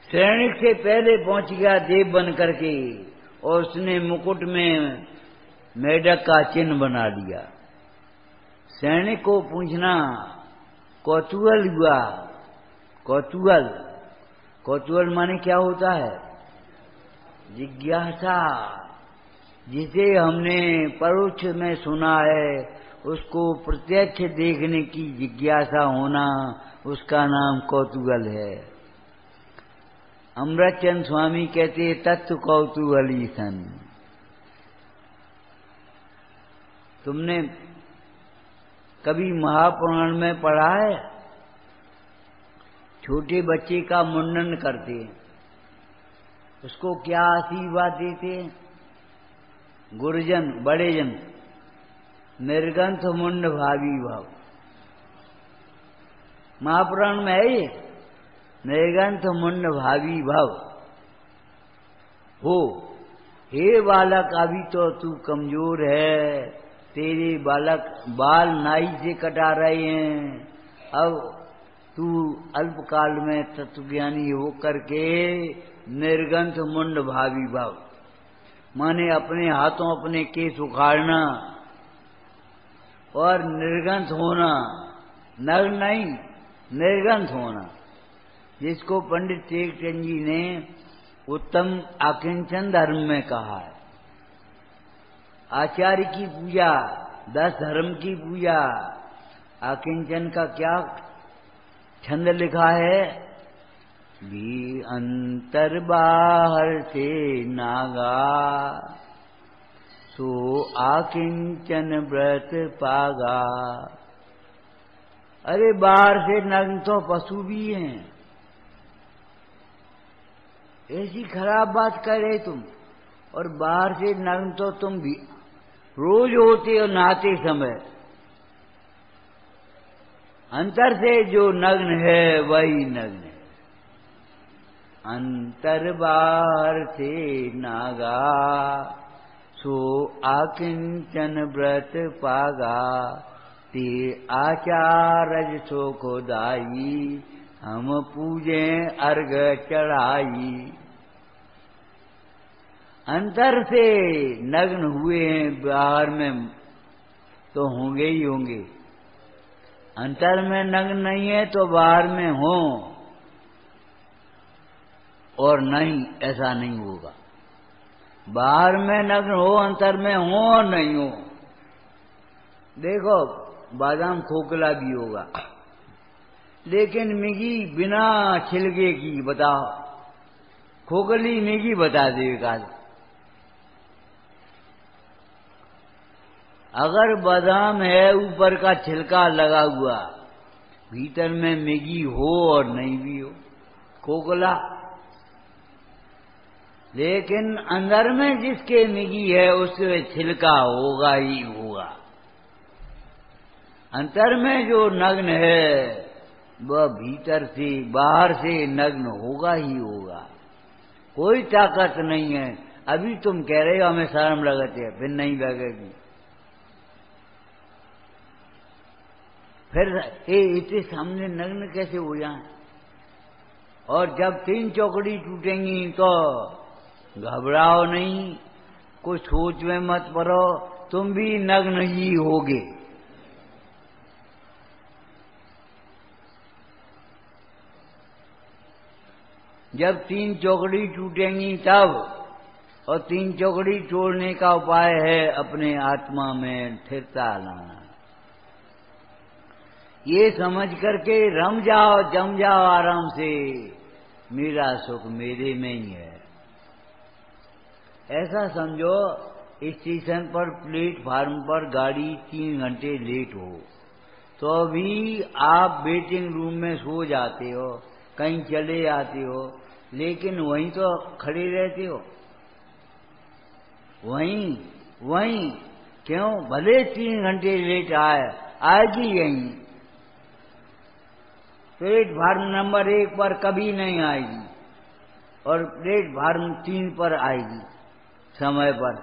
सैनिक से पहले पहुंच गया देव बन करके, और उसने मुकुट में मेढक का चिन्ह बना दिया। सैनिक को पूछना कौतूहल हुआ। कौतूहल माने क्या होता है? जिज्ञासा। जिसे हमने परोक्ष में सुना है उसको प्रत्यक्ष देखने की जिज्ञासा होना, उसका नाम कौतूहल है। अमृतचंद स्वामी कहते तत्व कौतूहली सन। तुमने कभी महापुराण में पढ़ा है? छोटे बच्चे का मुंडन करते, उसको क्या आशीर्वाद देते? गुरुजन, बड़े जन, निर्गंथ मुंड भावी भाव। महापुराण में है ये, निर्गंथ मुंड भावी भव हो। हे बालक, अभी तो तू कमजोर है, तेरे बालक बाल नाई से कटा रहे हैं, अब तू अल्पकाल में तत्वज्ञानी होकर के निर्गंथ मुंड भावी भव, माने अपने हाथों अपने केस उखाड़ना और निर्गंथ होना, नर नहीं निर्गंथ होना, जिसको पंडित टेकचंद जी ने उत्तम आकिंचन धर्म में कहा है। आचार्य की पूजा, 10 धर्म की पूजा। आकिंचन का क्या छंद लिखा है? भी अंतर बाहर से नागा, सो आकिंचन व्रत पागा। अरे बाहर से नग्न तो पशु भी हैं। ऐसी खराब बात कर रहे तुम। और बाहर से नग्न तो तुम भी रोज होते हो नहाते समय। अंतर से जो नग्न है वही नग्न है। अंतर बाहर से नागा, सो आकिंचन व्रत पागा। ते आचारज सो को दाई, हम पूजे अर्घ चढ़ाई। अंतर से नग्न हुए हैं, बाहर में तो होंगे ही होंगे। अंतर में नग्न नहीं है तो बाहर में हो और नहीं, ऐसा नहीं होगा। बाहर में नग्न हो, अंतर में हो और नहीं हो। देखो बादाम खोखला भी होगा, लेकिन मिगी बिना छिलके की, बताओ खोखली मिगी बता देगा। अगर बादाम है ऊपर का छिलका लगा हुआ, भीतर में मिगी हो और नहीं भी हो, खोखला। लेकिन अंदर में जिसके मिगी है उसके छिलका होगा ही होगा। अंतर में जो नग्न है वह भीतर से बाहर से नग्न होगा ही होगा। कोई ताकत नहीं है। अभी तुम कह रहे हो हमें शर्म लगती है, फिर नहीं लगेगी। फिर इतने सामने नग्न कैसे हो जाए? और जब 3 चौकड़ी टूटेंगी तो घबराओ नहीं, कुछ सोच में मत पड़ो, तुम भी नग्न ही होगे। जब 3 चौकड़ी टूटेंगी तब, और 3 चौकड़ी तोड़ने का उपाय है अपने आत्मा में स्थिरता लाना। ये समझ करके रम जाओ, जम जाओ आराम से, मेरा सुख मेरे में ही है। ऐसा समझो स्टेशन पर प्लेटफार्म पर गाड़ी 3 घंटे लेट हो तो भी आप वेटिंग रूम में सो जाते हो, कहीं चले जाते हो, लेकिन वहीं तो खड़े रहते हो। वहीं क्यों? भले 3 घंटे लेट आएगी यहीं। प्लेटफार्म नंबर 1 पर कभी नहीं आएगी और प्लेटफार्म 3 पर आएगी समय पर।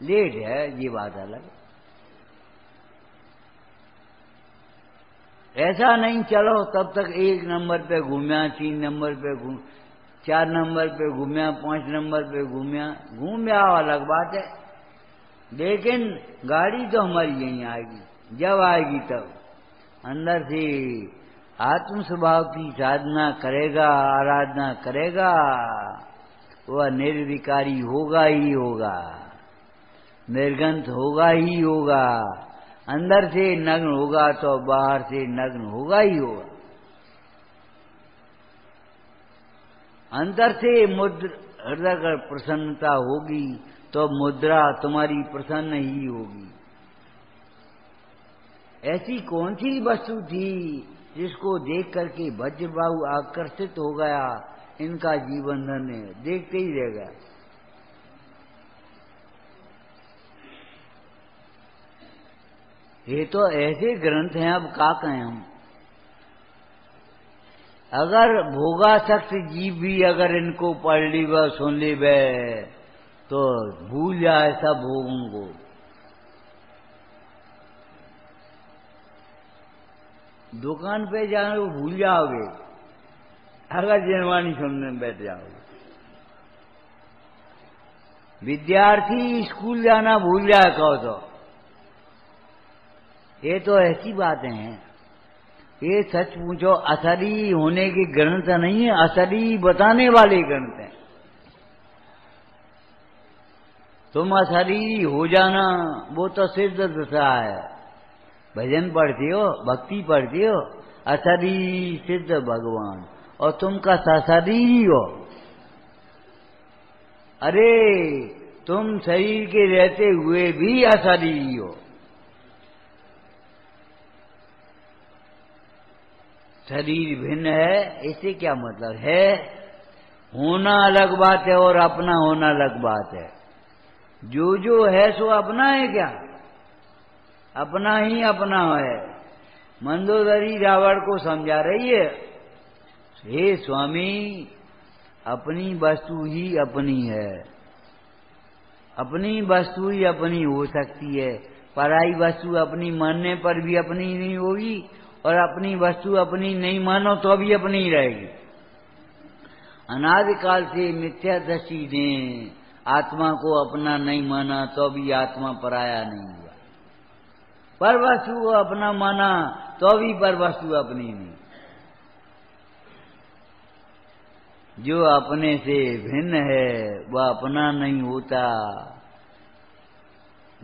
लेट है ये बात अलग। ऐसा नहीं चलो तब तक 1 नंबर पे घूमिया, 3 नंबर पे 4 नंबर पे घूमिया, 5 नंबर पे घूमिया अलग बात है। लेकिन गाड़ी तो हमारी यहीं आएगी। जब आएगी तब अंदर से आत्म स्वभाव की साधना करेगा, आराधना करेगा, वह निर्विकारी होगा ही होगा, निर्गंत होगा ही होगा। अंदर से नग्न होगा तो बाहर से नग्न होगा ही होगा। अंदर से हृदय कर प्रसन्नता होगी तो मुद्रा तुम्हारी प्रसन्न ही होगी। ऐसी कौन सी वस्तु थी जिसको देख करके वज्रबाहु आकर्षित हो गया? इनका जीवन धन्य है, देखते ही रह गया। ये तो ऐसे ग्रंथ हैं, अब क्या कहें हम। अगर भोगासक्त जीव भी अगर इनको पढ़ ली व सुन ली वे तो भूल जाए सब भोगों को। दुकान पे जाने को भूल जाओगे अगर जनवाणी सुनने में बैठ जाओगे। विद्यार्थी स्कूल जाना भूल जाए कहो तो ये तो ऐसी बातें हैं। ये सच पूछो असली होने के ग्रंथ नहीं है, असली बताने वाले ग्रंथ हैं। तुम अशरीरी हो जाना वो तो सिद्ध दशा है। भजन पढ़ते हो, भक्ति पढ़ते हो, अशरीरी सिद्ध भगवान, और तुम का सशरीरी हो। अरे तुम शरीर के रहते हुए भी अशरीरी हो। शरीर भिन्न है, इससे क्या मतलब है? होना अलग बात है और अपना होना अलग बात है। जो है सो अपना है क्या? अपना ही अपना है। मंदोदरी रावण को समझा रही है, हे स्वामी अपनी वस्तु ही अपनी है, अपनी वस्तु ही अपनी हो सकती है। पराई वस्तु अपनी मानने पर भी अपनी नहीं होगी, और अपनी वस्तु अपनी नहीं मानो तो भी अपनी ही रहेगी। अनादिकाल से मिथ्या दृष्टि ने आत्मा को अपना नहीं माना तो भी आत्मा पराया नहीं हुआ। पर वस्तु को अपना माना तो भी पर वस्तु अपनी नहीं। जो अपने से भिन्न है वह अपना नहीं होता,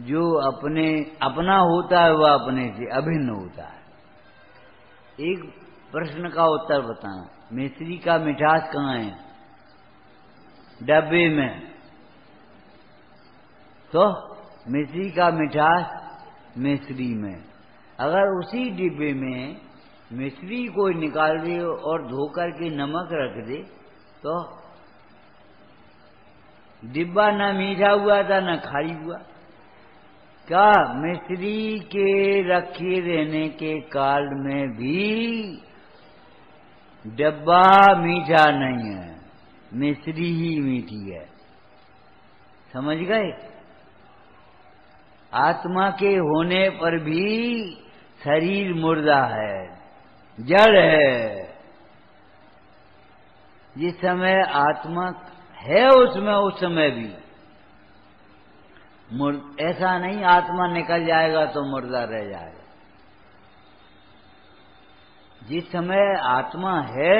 जो अपने अपना होता है वह अपने से अभिन्न होता है। एक प्रश्न का उत्तर बताना, मिश्री का मिठास कहाँ है? डब्बे में। तो मिश्री का मिठास मिश्री में। अगर उसी डिब्बे में मिश्री को निकाल दे और धोकर के नमक रख दे तो डिब्बा न मीठा हुआ था न खारी हुआ। क्या मिश्री के रखे रहने के काल में भी डब्बा मीठा नहीं है, मिश्री ही मीठी है। समझ गए? आत्मा के होने पर भी शरीर मुर्दा है, जड़ है। जिस समय आत्मा है उसमें उस समय भी ऐसा नहीं आत्मा निकल जाएगा तो मुर्दा रह जाएगा। जिस समय आत्मा है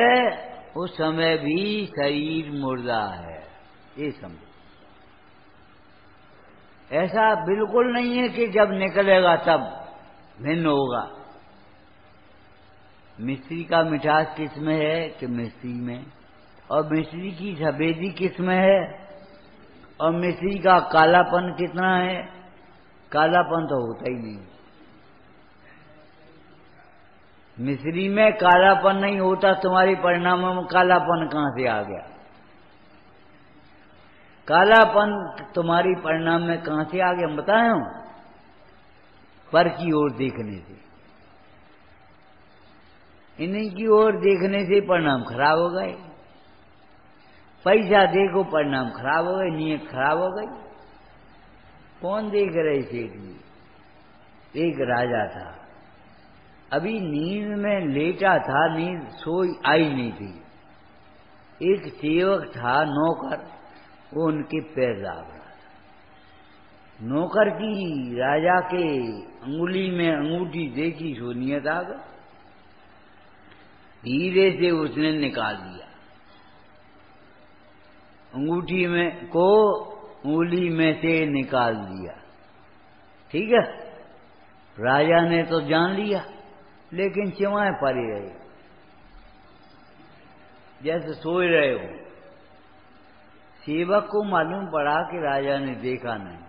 उस समय भी शरीर मुर्दा है, ये समझो। ऐसा बिल्कुल नहीं है कि जब निकलेगा तब भिन्न होगा। मिश्री का मिठास किस में है कि मिश्री में, और मिश्री की सफेदी किस में है, और मिश्री का कालापन कितना है? कालापन तो होता ही नहीं। मिश्री में कालापन नहीं होता, तुम्हारे परिणामों में कालापन कहां से आ गया? कालापन तुम्हारी परिणाम में कहां से आ गया बताए हूं? पर की ओर देखने से। इन्हीं की ओर देखने से परिणाम खराब हो गए। पैसा देखो परिणाम खराब हो गए, नीयत खराब हो गई। कौन देख रहे सेठ जी? एक राजा था, अभी नींद में लेटा था, नींद सोई आई नहीं थी। एक सेवक था नौकर, वो उनके पैर दाब रहा था। नौकर की राजा के अंगुली में अंगूठी देखी सो नियत आ गई। धीरे से उसने निकाल दिया अंगूठी में को, उंगली में से निकाल दिया। ठीक है, राजा ने तो जान लिया, लेकिन चिमाए पड़े रहे जैसे सोए रहे हो। सेवक को मालूम पड़ा कि राजा ने देखा नहीं।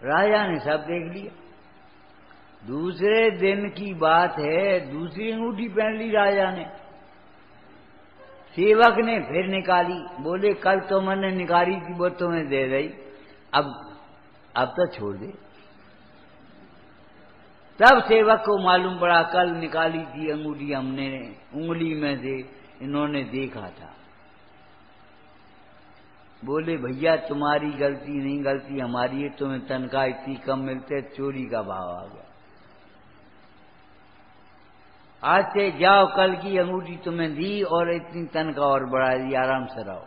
राजा ने सब देख लिया। दूसरे दिन की बात है, दूसरी अंगूठी पहन ली राजा ने। सेवक ने फिर निकाली, बोले कल तो मैंने निकाली थी वो तुम्हें दे रही, अब तो छोड़ दे। तब सेवक को मालूम पड़ा कल निकाली थी अंगूठी हमने, उंगली में से इन्होंने देखा था। बोले भैया तुम्हारी गलती नहीं, गलती हमारी है, तुम्हें तनख्वाह इतनी कम मिलते, चोरी का भाव आ गया। आज से जाओ, कल की अंगूठी तुम्हें दी और इतनी तनख्वाह और बढ़ा दी, आराम से रहो।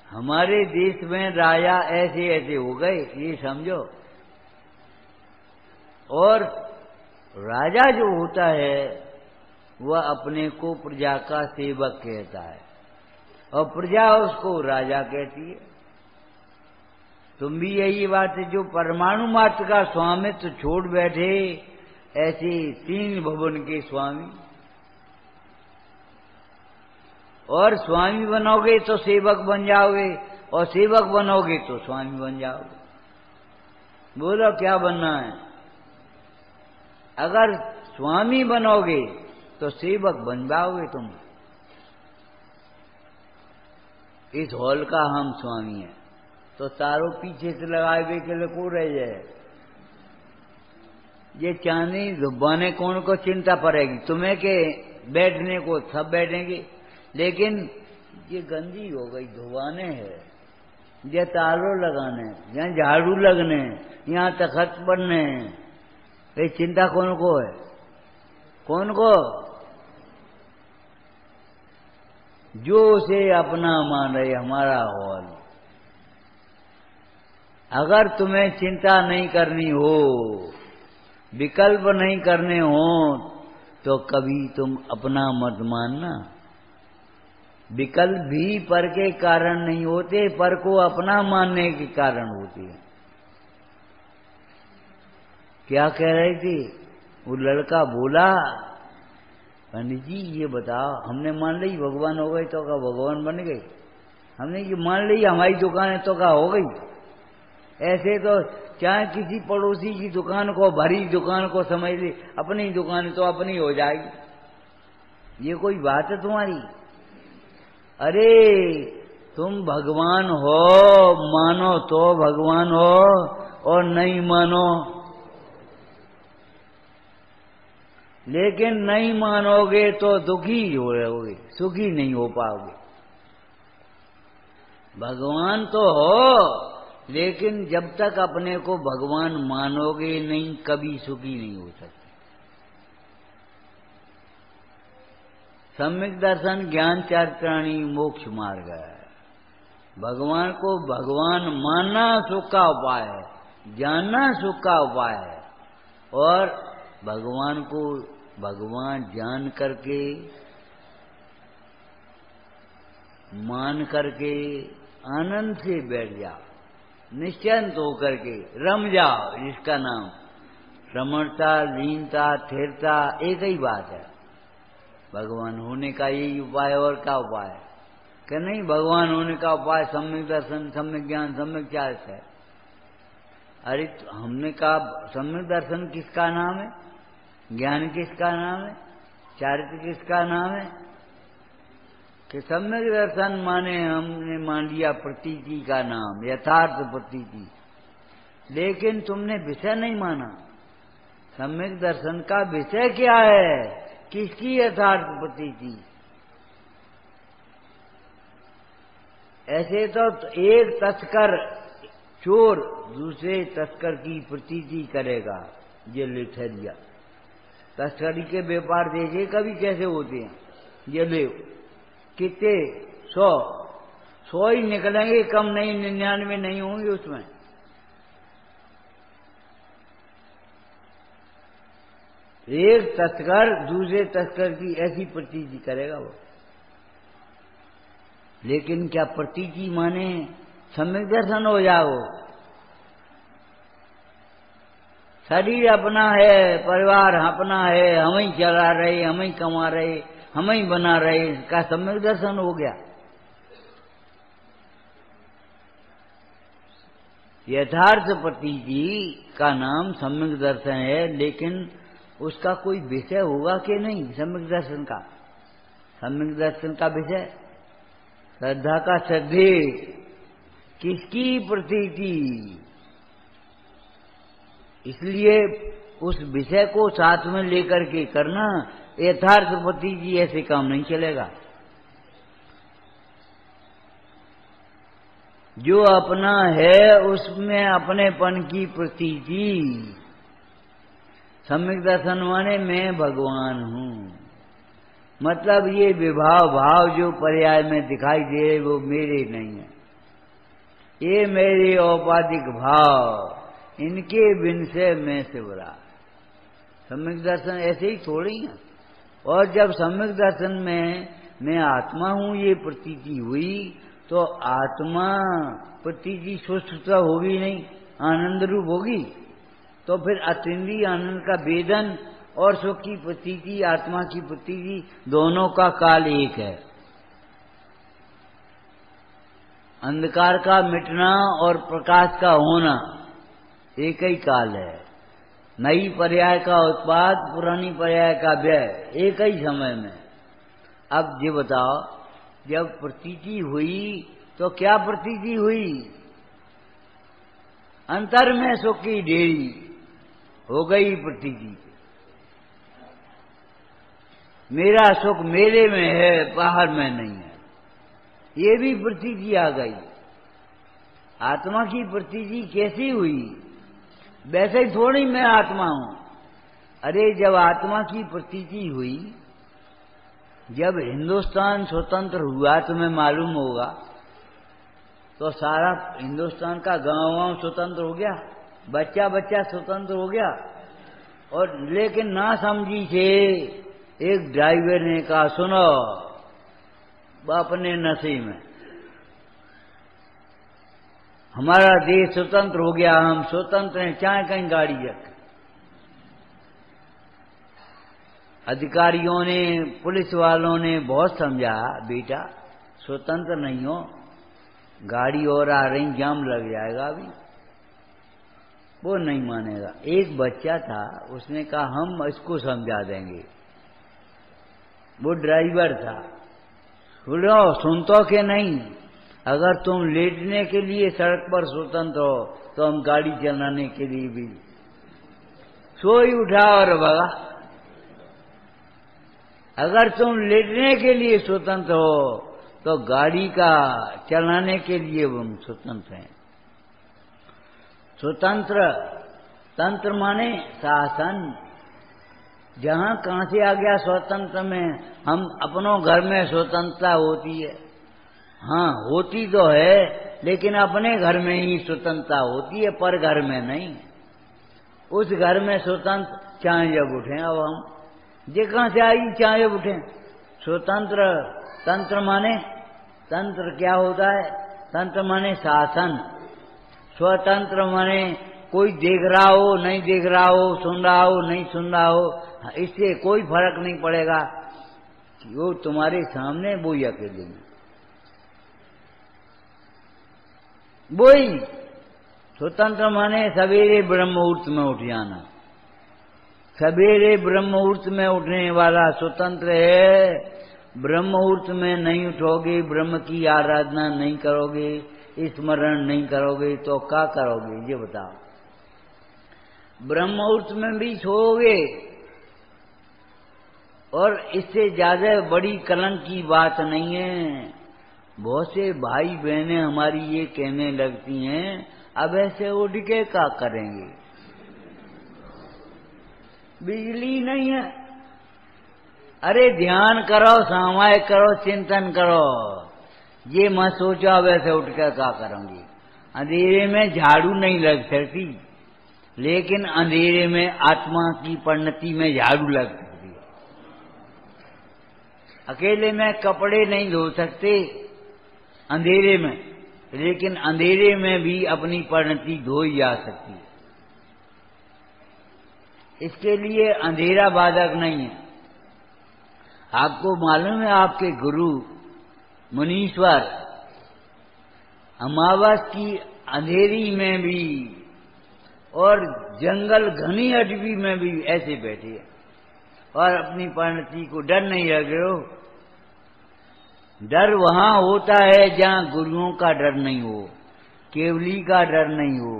हमारे देश में राजा ऐसे ऐसे हो गए, ये समझो। और राजा जो होता है वह अपने को प्रजा का सेवक कहता है। और प्रजा उसको राजा कहती है। तुम भी यही बात है, जो परमाणु मात्र का स्वामित्व छोड़ बैठे ऐसे 3 भुवन के स्वामी। और स्वामी बनोगे तो सेवक बन जाओगे, और सेवक बनोगे तो स्वामी बन जाओगे। बोलो क्या बनना है? अगर स्वामी बनोगे तो सेवक बन जाओगे तुम। इस हॉल का हम स्वामी हैं, तो तारों पीछे से लगाए हुए के लिए को रह जाए। ये चांदी धुब्बाने कौन को चिंता पड़ेगी? तुम्हें के बैठने को सब बैठेंगे, लेकिन ये गंदी हो गई, धुबाने है, ये तालों लगाने, यहाँ झाड़ू लगने, यहाँ तखत पड़ने, ये चिंता कौन को है? कौन को? जो उसे अपना मान रहे हमारा हॉल। अगर तुम्हें चिंता नहीं करनी हो, विकल्प नहीं करने हो, तो कभी तुम अपना मत मानना। विकल्प भी पर के कारण नहीं होते, पर को अपना मानने के कारण होते हैं। क्या कह रही थी वो लड़का? बोला, पंडित जी ये बताओ, हमने मान ली भगवान हो गई तो क्या भगवान बन गई? हमने ये मान ली हमारी दुकान है तो क्या हो गई? ऐसे तो चाहे किसी पड़ोसी की दुकान को, भरी दुकान को समझ ली अपनी दुकान, तो अपनी हो जाएगी। ये कोई बात है तुम्हारी? अरे तुम भगवान हो, मानो तो भगवान हो, और नहीं मानो, लेकिन नहीं मानोगे तो दुखी हो रहोगे, सुखी नहीं हो पाओगे। भगवान तो हो, लेकिन जब तक अपने को भगवान मानोगे नहीं, कभी सुखी नहीं हो सकते। सम्यक दर्शन ज्ञान चारित्राणी मोक्ष मार्ग है। भगवान को भगवान मानना सुख का उपाय है, जानना सुख का उपाय है, और भगवान को भगवान जान करके, मान करके आनंद से बैठ जाओ, निश्चिंत होकर के रम जाओ। जिसका नाम रमणता, लीनता, स्थिरता एक ही बात है। भगवान होने का यही उपाय, और क्या उपाय है? कि नहीं, भगवान होने का उपाय सम्यक दर्शन, सम्यक ज्ञान, सम्यक चारित्र है। अरे तो हमने कहा सम्यक दर्शन किसका नाम है? ज्ञान किसका नाम है? चारित्र किसका नाम है? कि सम्यक दर्शन माने हमने मान लिया प्रतीति का नाम, यथार्थ प्रतीति, लेकिन तुमने विषय नहीं माना। सम्यक दर्शन का विषय क्या है? किसकी यथार्थ प्रतीति? ऐसे तो एक तस्कर चोर दूसरे तस्कर की प्रतीति करेगा, ये ले ठहरिया। तस्करी के व्यापार देखे कभी कैसे होते हैं? ये ले कितने 100 ही निकलेंगे, कम नहीं, 99 नहीं होंगे उसमें। एक तस्कर दूसरे तस्कर की ऐसी प्रतीति करेगा वो। लेकिन क्या प्रतीति माने सम्यक दर्शन हो जाओ? शरीर अपना है, परिवार अपना है, हम ही चला रहे, हम ही कमा रहे, हम ही बना रहे, का सम्यक दर्शन हो गया? यथार्थ प्रतीति का नाम सम्यक दर्शन है, लेकिन उसका कोई विषय होगा कि नहीं? सम्यक दर्शन का, सम्यक दर्शन का विषय श्रद्धा का श्रद्धे, किसकी प्रतीति? इसलिए उस विषय को साथ में लेकर के करना। यथार्थ प्रतीति ऐसे काम नहीं चलेगा। जो अपना है उसमें अपनेपन की प्रतीति। सम्यक दर्शन माने मैं भगवान हूं, मतलब ये विभाव भाव जो पर्याय में दिखाई दे रहे वो मेरे नहीं है, ये मेरे औपाधिक भाव, इनके बिन से मैं सिवरा। सम्यक दर्शन ऐसे ही थोड़ी है। और जब सम्यक दर्शन में मैं आत्मा हूं ये प्रतीति हुई, तो आत्मा प्रतीति सुष्ट होगी नहीं, आनंद रूप होगी। तो फिर अतीन्द्रिय आनंद का वेदन और सुख की प्रतीति, आत्मा की प्रतीति, दोनों का काल एक है। अंधकार का मिटना और प्रकाश का होना एक ही काल है। नई पर्याय का उत्पाद, पुरानी पर्याय का व्यय, एक ही समय में। अब ये बताओ, जब प्रतीति हुई तो क्या प्रतीति हुई? अंतर में सुख की ढेरी हो गई प्रतीति। मेरा सुख मेरे में है, बाहर में नहीं है, ये भी प्रतीति आ गई। आत्मा की प्रतीति कैसी हुई? वैसे ही थोड़ी मैं आत्मा हूं। अरे जब आत्मा की प्रतीति हुई, जब हिंदुस्तान स्वतंत्र हुआ, तुम्हें मालूम होगा, तो सारा हिंदुस्तान का गांव स्वतंत्र हो गया, बच्चा बच्चा स्वतंत्र हो गया। और लेकिन ना समझी से एक ड्राइवर ने कहा, सुनो, अपने नशे में हमारा देश स्वतंत्र हो गया, हम स्वतंत्र हैं, चाहे कहीं गाड़ी रख। अधिकारियों ने, पुलिस वालों ने बहुत समझाया, बेटा स्वतंत्र नहीं हो, गाड़ी और आ रही, जाम लग जाएगा अभी। वो नहीं मानेगा। एक बच्चा था, उसने कहा हम इसको समझा देंगे। वो ड्राइवर था। बोलो सुन तो के नहीं, अगर तुम लेटने के लिए सड़क पर स्वतंत्र हो तो हम गाड़ी चलाने के लिए भी। सोई उठा और भगा। अगर तुम लेटने के लिए स्वतंत्र हो तो गाड़ी का चलाने के लिए हम स्वतंत्र हैं। स्वतंत्र, तंत्र माने शासन। जहां कहां से आ गया स्वतंत्र में? हम अपनों घर में स्वतंत्रता होती है, हाँ होती तो है, लेकिन अपने घर में ही स्वतंत्रता होती है, पर घर में नहीं। उस घर में स्वतंत्र चाहे जब उठे, अब हम जे कहां से आई चाहे जब उठे स्वतंत्र। तंत्र माने, तंत्र क्या होता है? तंत्र माने शासन। स्वतंत्र माने कोई देख रहा हो नहीं देख रहा हो, सुन रहा हो नहीं सुन रहा हो, इससे कोई फर्क नहीं पड़ेगा कि वो तुम्हारे सामने, वो ही अकेले में, वही स्वतंत्र माने सवेरे ब्रह्म मुहूर्त में उठ जाना। सवेरे ब्रह्म मुहूर्त में उठने वाला स्वतंत्र है। ब्रह्म मुहूर्त में नहीं उठोगे, ब्रह्म की आराधना नहीं करोगे, स्मरण नहीं करोगे, तो क्या करोगे ये बताओ? ब्रह्म मुहूर्त में भी सोओगे। और इससे ज्यादा बड़ी कलंक की बात नहीं है। बहुत से भाई बहनें हमारी ये कहने लगती हैं, अब ऐसे उठ के क्या करेंगे, बिजली नहीं है। अरे ध्यान करो, सामायिक करो, चिंतन करो, ये मत सोचो अब ऐसे उठ कर क्या करूंगी। अंधेरे में झाड़ू नहीं लग सकती, लेकिन अंधेरे में आत्मा की परिणति में झाड़ू लग सकती है। अकेले में कपड़े नहीं धो सकते अंधेरे में, लेकिन अंधेरे में भी अपनी परिणति धोई जा सकती है। इसके लिए अंधेरा बाधक नहीं है। आपको मालूम है, आपके गुरु मुनीश्वर अमावस की अंधेरी में भी और जंगल घनी अटवी में भी ऐसे बैठे और अपनी परिणति को डर नहीं लगे हो। डर वहां होता है जहां गुरुओं का डर नहीं हो, केवली का डर नहीं हो,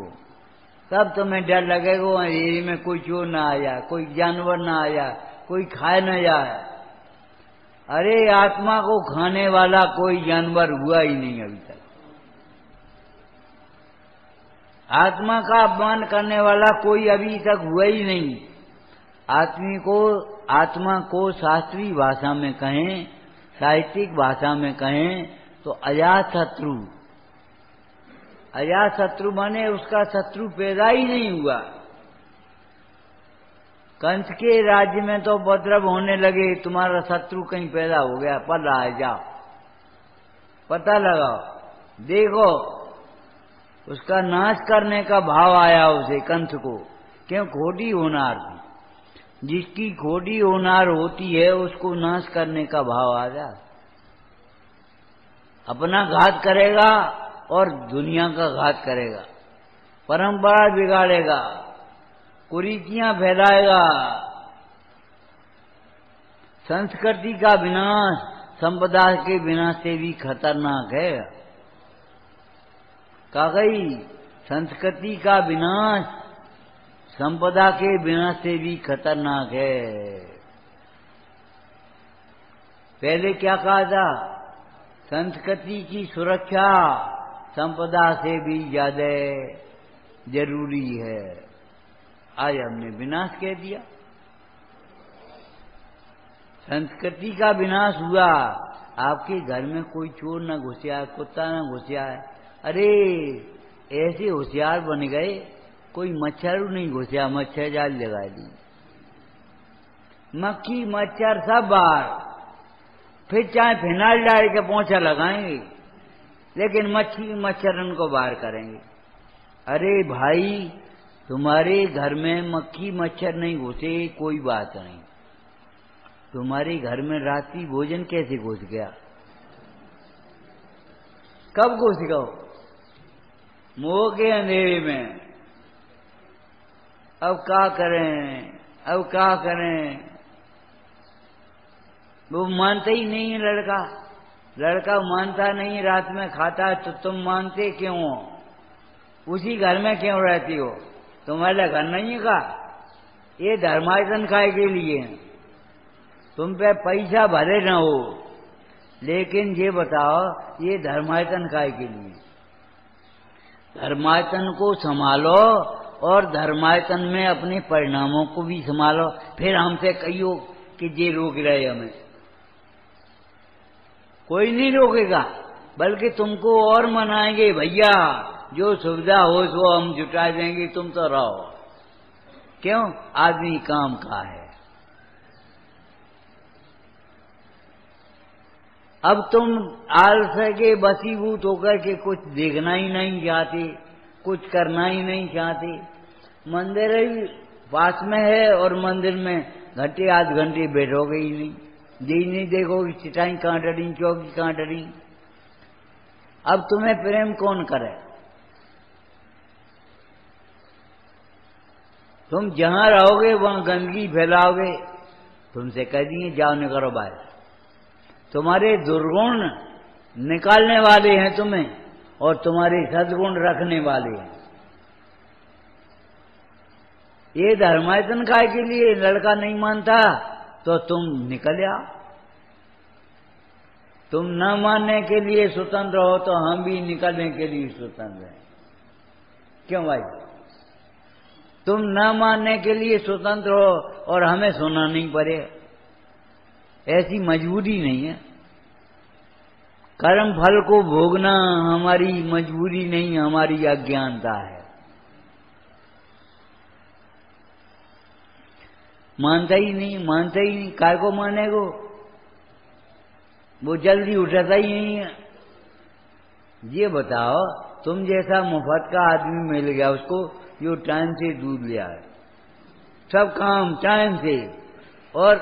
तब तुम्हें डर लगेगा अंधेरे में कोई चोर ना आया, कोई जानवर ना आया, कोई खाए न जाए। अरे आत्मा को खाने वाला कोई जानवर हुआ ही नहीं अभी तक। आत्मा का अपमान करने वाला कोई अभी तक हुआ ही नहीं। आत्मा को शास्त्रीय भाषा में कहें, साहित्यिक भाषा में कहें तो अजात शत्रु। अजात शत्रु माने उसका शत्रु पैदा ही नहीं हुआ। कंस के राज्य में तो उपद्रव होने लगे, तुम्हारा शत्रु कहीं पैदा हो गया, पल रहा है, जाओ पता लगाओ, देखो उसका नाश करने का भाव आया उसे, कंस को। क्यों? खोटी होनार थी। जिसकी खोटी होनार होती है उसको नाश करने का भाव आ जा, अपना घात करेगा और दुनिया का घात करेगा, परंपरा बिगाड़ेगा, कुरीतियां फैलाएगा। संस्कृति का विनाश संपदा के विनाश से भी खतरनाक है। कहा गई, संस्कृति का विनाश संपदा के विनाश से भी खतरनाक है। पहले क्या कहा था? संस्कृति की सुरक्षा संपदा से भी ज्यादा जरूरी है। आज हमने विनाश कह दिया। संस्कृति का विनाश हुआ। आपके घर में कोई चोर न घुसिया, कुत्ता न घुसिया है, अरे ऐसे होशियार बन गए, कोई मच्छर नहीं घुसिया, मच्छर जाल लगा दी, मक्खी मच्छर सब बाहर, फिर चाहे फिनाइल डाल के पोंछा लगाएंगे, लेकिन मक्खी मच्छर उनको बाहर करेंगे। अरे भाई, तुम्हारे घर में मक्खी मच्छर नहीं घुसे कोई बात नहीं, तुम्हारे घर में रात्रि भोजन कैसे घुस गया? कब घुस गया? मोह के अंधेरे में। अब क्या करें, अब क्या करें? वो मानता ही नहीं है लड़का, लड़का मानता नहीं, रात में खाता है, तो तुम मानते क्यों हो? उसी घर में क्यों रहती हो? तुम्हारा घर नहीं है का? ये धर्मायतन खाए के लिए, तुम पे पैसा भले न हो, लेकिन ये बताओ ये धर्मायतन काय के लिए? धर्मायतन को संभालो और धर्मायतन में अपने परिणामों को भी संभालो, फिर हमसे कहियो कि ये रोक रहे हमें। कोई नहीं रोकेगा, बल्कि तुमको और मनाएंगे, भैया जो सुविधा हो सो हम जुटा देंगे, तुम तो रहो। क्यों? आदमी काम का है। अब तुम आलस के बसीभूत होकर के कुछ देखना ही नहीं चाहते, कुछ करना ही नहीं चाहते। मंदिर ही पास में है और मंदिर में घंटे आध घंटे बैठोगे ही नहीं, जी नहीं देखोगे चिटाई कहाँ डरी, चौकी कहाँ डरी। अब तुम्हें प्रेम कौन करे? तुम जहां रहोगे वहां गंदगी फैलाओगे, तुमसे कह दिए जाओ निकलो बाहर। तुम्हारे दुर्गुण निकालने वाले हैं तुम्हें, और तुम्हारे सद्गुण रखने वाले हैं। ये धर्मायतन काय के लिए? लड़का नहीं मानता तो तुम निकल आओ। तुम न मानने के लिए स्वतंत्र हो तो हम भी निकलने के लिए स्वतंत्र हैं। क्यों भाई? तुम न मानने के लिए स्वतंत्र हो और हमें सुनना नहीं पड़े, ऐसी मजबूरी नहीं है। कर्म फल को भोगना हमारी मजबूरी नहीं, हमारी अज्ञानता है। मानता ही नहीं, मानता ही नहीं, काय को मानेगो? वो जल्दी उठता ही नहीं है। ये बताओ, तुम जैसा मुफ्त का आदमी मिल गया उसको, जो टाइम से दूध ले आए, सब काम टाइम से, और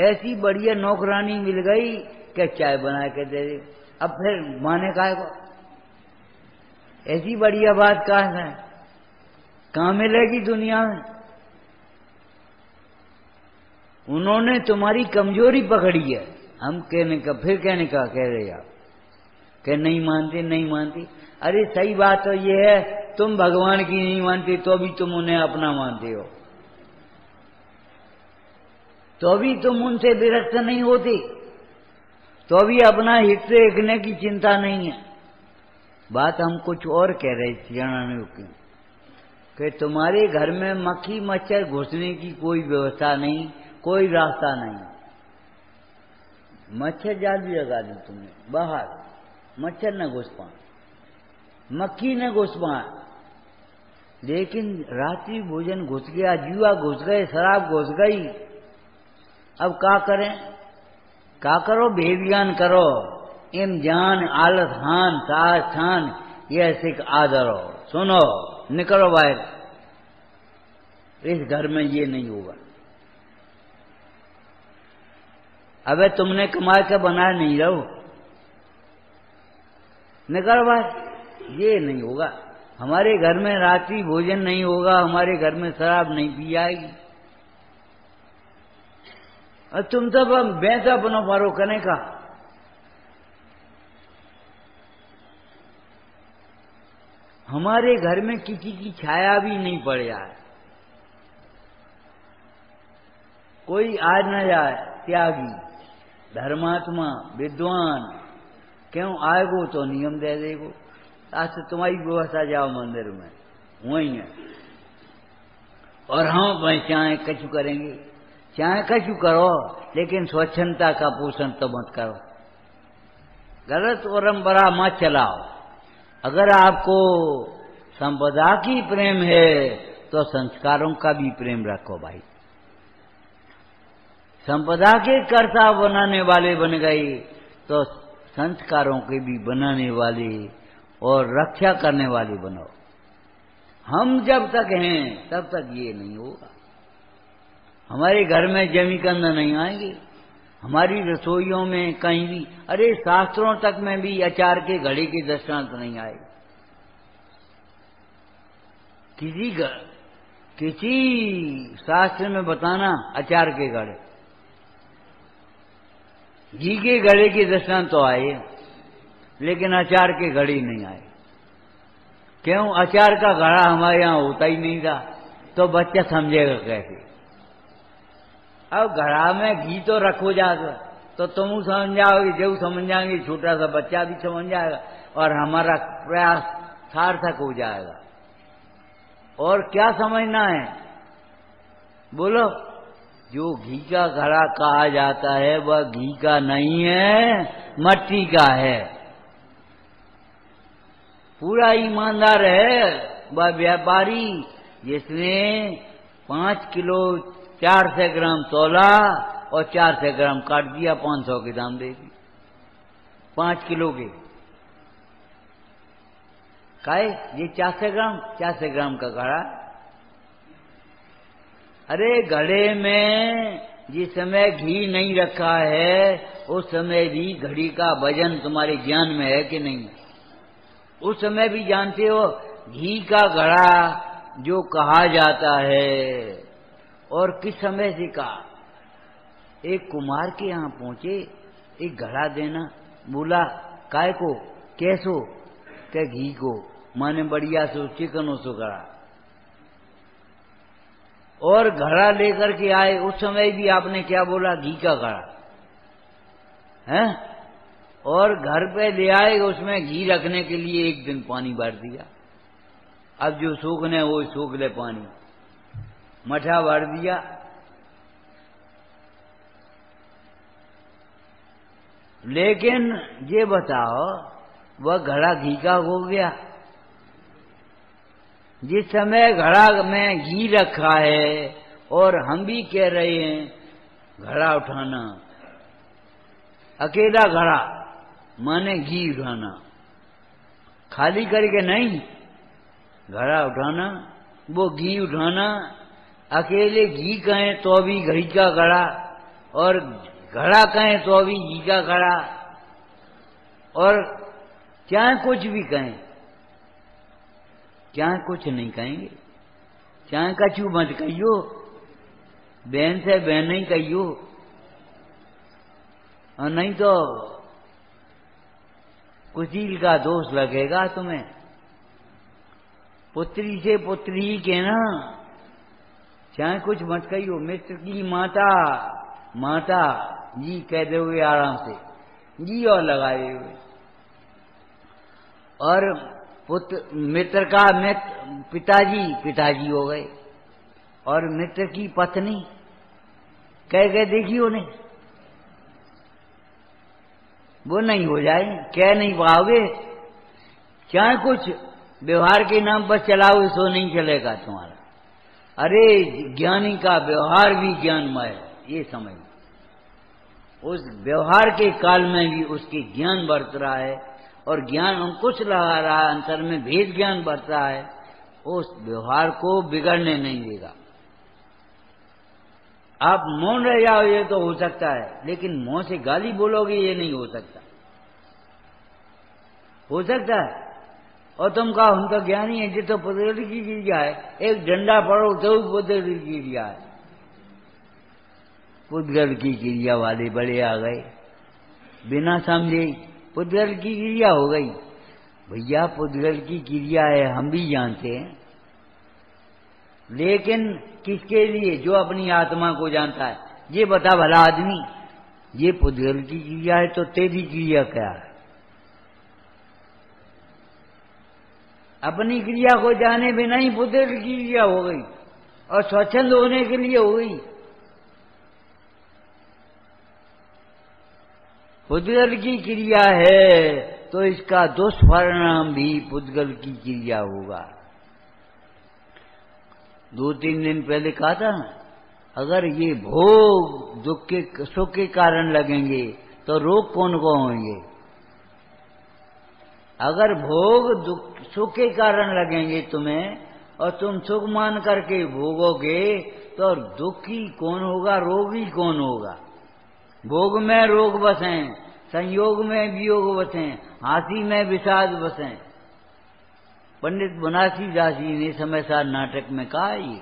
ऐसी बढ़िया नौकरानी मिल गई कि चाय बना के दे दे, अब फिर माने काय को? ऐसी बढ़िया बात कहाँ मिलेगी दुनिया में? उन्होंने तुम्हारी कमजोरी पकड़ी है। हम कहने का, फिर कहने का कह रहे आप कि नहीं मानते, नहीं मानते। अरे सही बात तो ये है, तुम भगवान की नहीं मानते तो भी तुम उन्हें अपना मानते हो, तो भी तुम उनसे विरक्त नहीं होते, तो भी अपना हित देखने की चिंता नहीं है। बात हम कुछ और कह रहे थे जाने कि तुम्हारे घर में मक्खी मच्छर घुसने की कोई व्यवस्था नहीं, कोई रास्ता नहीं। मच्छर जाल भी लगा दी तुमने बाहर, मच्छर न घुस पाए, मक्खी न घुस पाए, लेकिन रात्रि भोजन घुस गया, जुआ घुस गए, शराब घुस गई। अब क्या करें? क्या करो? बेबियान करो, इम जान आलत हान सास छान ये सिख आदरो। सुनो, निकलो बाहर, इस घर में ये नहीं होगा। अबे तुमने कमा के बनाया नहीं रहो, निकल बाहर, ये नहीं होगा। हमारे घर में रात्रि भोजन नहीं होगा, हमारे घर में शराब नहीं पी जाएगी। और तुम तो बेचा बनो पारो करने का। हमारे घर में किसी की छाया भी नहीं पड़ जाए, कोई आ न जाए त्यागी धर्मात्मा विद्वान, क्यों आएगो तो नियम दे देगो। आज से तुम्हारी व्यवस्था जाओ मंदिर में, वही है। और हम भाई चाहे कछु करेंगे, चाहे कछु करो, लेकिन स्वच्छंदता का पोषण तो मत करो, गलत परंपरा मत चलाओ। अगर आपको संपदा की प्रेम है तो संस्कारों का भी प्रेम रखो भाई। संपदा के कर्ता बनाने वाले बन गए तो संस्कारों के भी बनाने वाले और रक्षा करने वाले बनो। हम जब तक हैं तब तक ये नहीं होगा। हमारे घर में जमीकंद नहीं आएंगे, हमारी रसोइयों में कहीं भी, अरे शास्त्रों तक में भी अचार के घड़े के दृष्टांत नहीं आए। किसी शास्त्र में बताना अचार के घड़े, घी के घड़े के दृष्टांत तो आए, लेकिन अचार के घड़े नहीं आए। क्यों? अचार का घड़ा हमारे यहां होता ही नहीं था, तो बच्चा समझेगा कैसे? अब घड़ा में घी तो रखो जाकर तो तुम समझ जाओगे, जब समझ जाएंगे छोटा सा बच्चा भी समझ जाएगा और हमारा प्रयास सार्थक हो जाएगा। और क्या समझना है बोलो? जो घी का घड़ा कहा जाता है वह घी का नहीं है, मट्टी का है। पूरा ईमानदार है वह व्यापारी जिसने 5 किलो 400 ग्राम तोला और 400 ग्राम काट दिया, 500 के दाम दे दी 5 किलो के। काहे? ये 400 ग्राम का घड़ा। अरे घड़े में जिस समय घी नहीं रखा है उस समय भी घड़ी का वजन तुम्हारे ज्ञान में है कि नहीं? उस समय भी जानते हो घी का घड़ा जो कहा जाता है। और किस समय से कहा? एक कुमार के यहां पहुंचे, एक घड़ा देना, बोला काय को? कैसो? के घी को, माने बढ़िया सो चिकनो सो घड़ा। और घड़ा लेकर के आए, उस समय भी आपने क्या बोला? घी का घड़ा है। और घर पे ले आए, उसमें घी रखने के लिए एक दिन पानी भर दिया। अब जो सूखने वो सूख ले, पानी मठा भर दिया। लेकिन ये बताओ वह घड़ा घी का हो गया? जिस समय घड़ा में घी रखा है और हम भी कह रहे हैं घड़ा उठाना, अकेला घड़ा माने घी उठाना, खाली करके नहीं, घड़ा उठाना, वो घी उठाना। अकेले घी कहें तो भी घी का घड़ा, और घड़ा कहें तो भी घी का घड़ा, और चाहे कुछ भी कहें, चाहे कुछ नहीं कहेंगे, चाहे कछु मत कहियो, बहन से बहन नहीं कहियो, और नहीं तो कुचील का दोष लगेगा तुम्हें। पुत्री से पुत्री ही कहना, चाहे कुछ मत कहियो। मित्र की माता माता जी कह दोगे आराम से, जी और लगाए हुए। और पुत्र मित्र का मित्र पिताजी पिताजी हो गए, और मित्र की पत्नी कह गए देखियो नहीं, वो नहीं हो जाए, कह नहीं पाओगे। चाहे कुछ व्यवहार के नाम पर चलाओ सो नहीं चलेगा तुम्हारा। अरे ज्ञानी का व्यवहार भी ज्ञानमय है, ये समझ। उस व्यवहार के काल में भी उसके ज्ञान बरत रहा है और ज्ञान अंकुश लगा रहा है, अंतर में भेद ज्ञान बरत रहा है, उस व्यवहार को बिगड़ने नहीं देगा। आप मौन रह जाओ ये तो हो सकता है, लेकिन मुंह से गाली बोलोगे ये नहीं हो सकता। हो सकता है और तुम कहो हम तो ज्ञानी है, ये तो पुद्गल की क्रिया है, एक डंडा पड़ो तो पुद्गल की क्रिया है। पुद्गल की क्रिया वाले बड़े आ गए, बिना समझे पुद्गल की क्रिया हो गई। भैया पुद्गल की क्रिया है हम भी जानते हैं, लेकिन किसके लिए? जो अपनी आत्मा को जानता है। ये बता भला आदमी, ये पुद्गल की क्रिया है तो तेरी क्रिया क्या है? अपनी क्रिया को जाने बिना ही पुद्गल की क्रिया हो गई और स्वच्छंद होने के लिए हो गई। पुद्गल की क्रिया है तो इसका दुष्परिणाम भी पुद्गल की क्रिया होगा। 2-3 दिन पहले कहा था ना, अगर ये भोग दुख के सुख के कारण लगेंगे तो रोग कौन को होंगे? अगर भोग दुख सुख के कारण लगेंगे तुम्हें और तुम सुख मान करके भोगोगे तो दुखी कौन होगा, रोगी कौन होगा? भोग में रोग बसें, संयोग में वियोग बसें, हाथी में विषाद बसें। पंडित बनासी दासी ने समय सार नाटक में कहा ये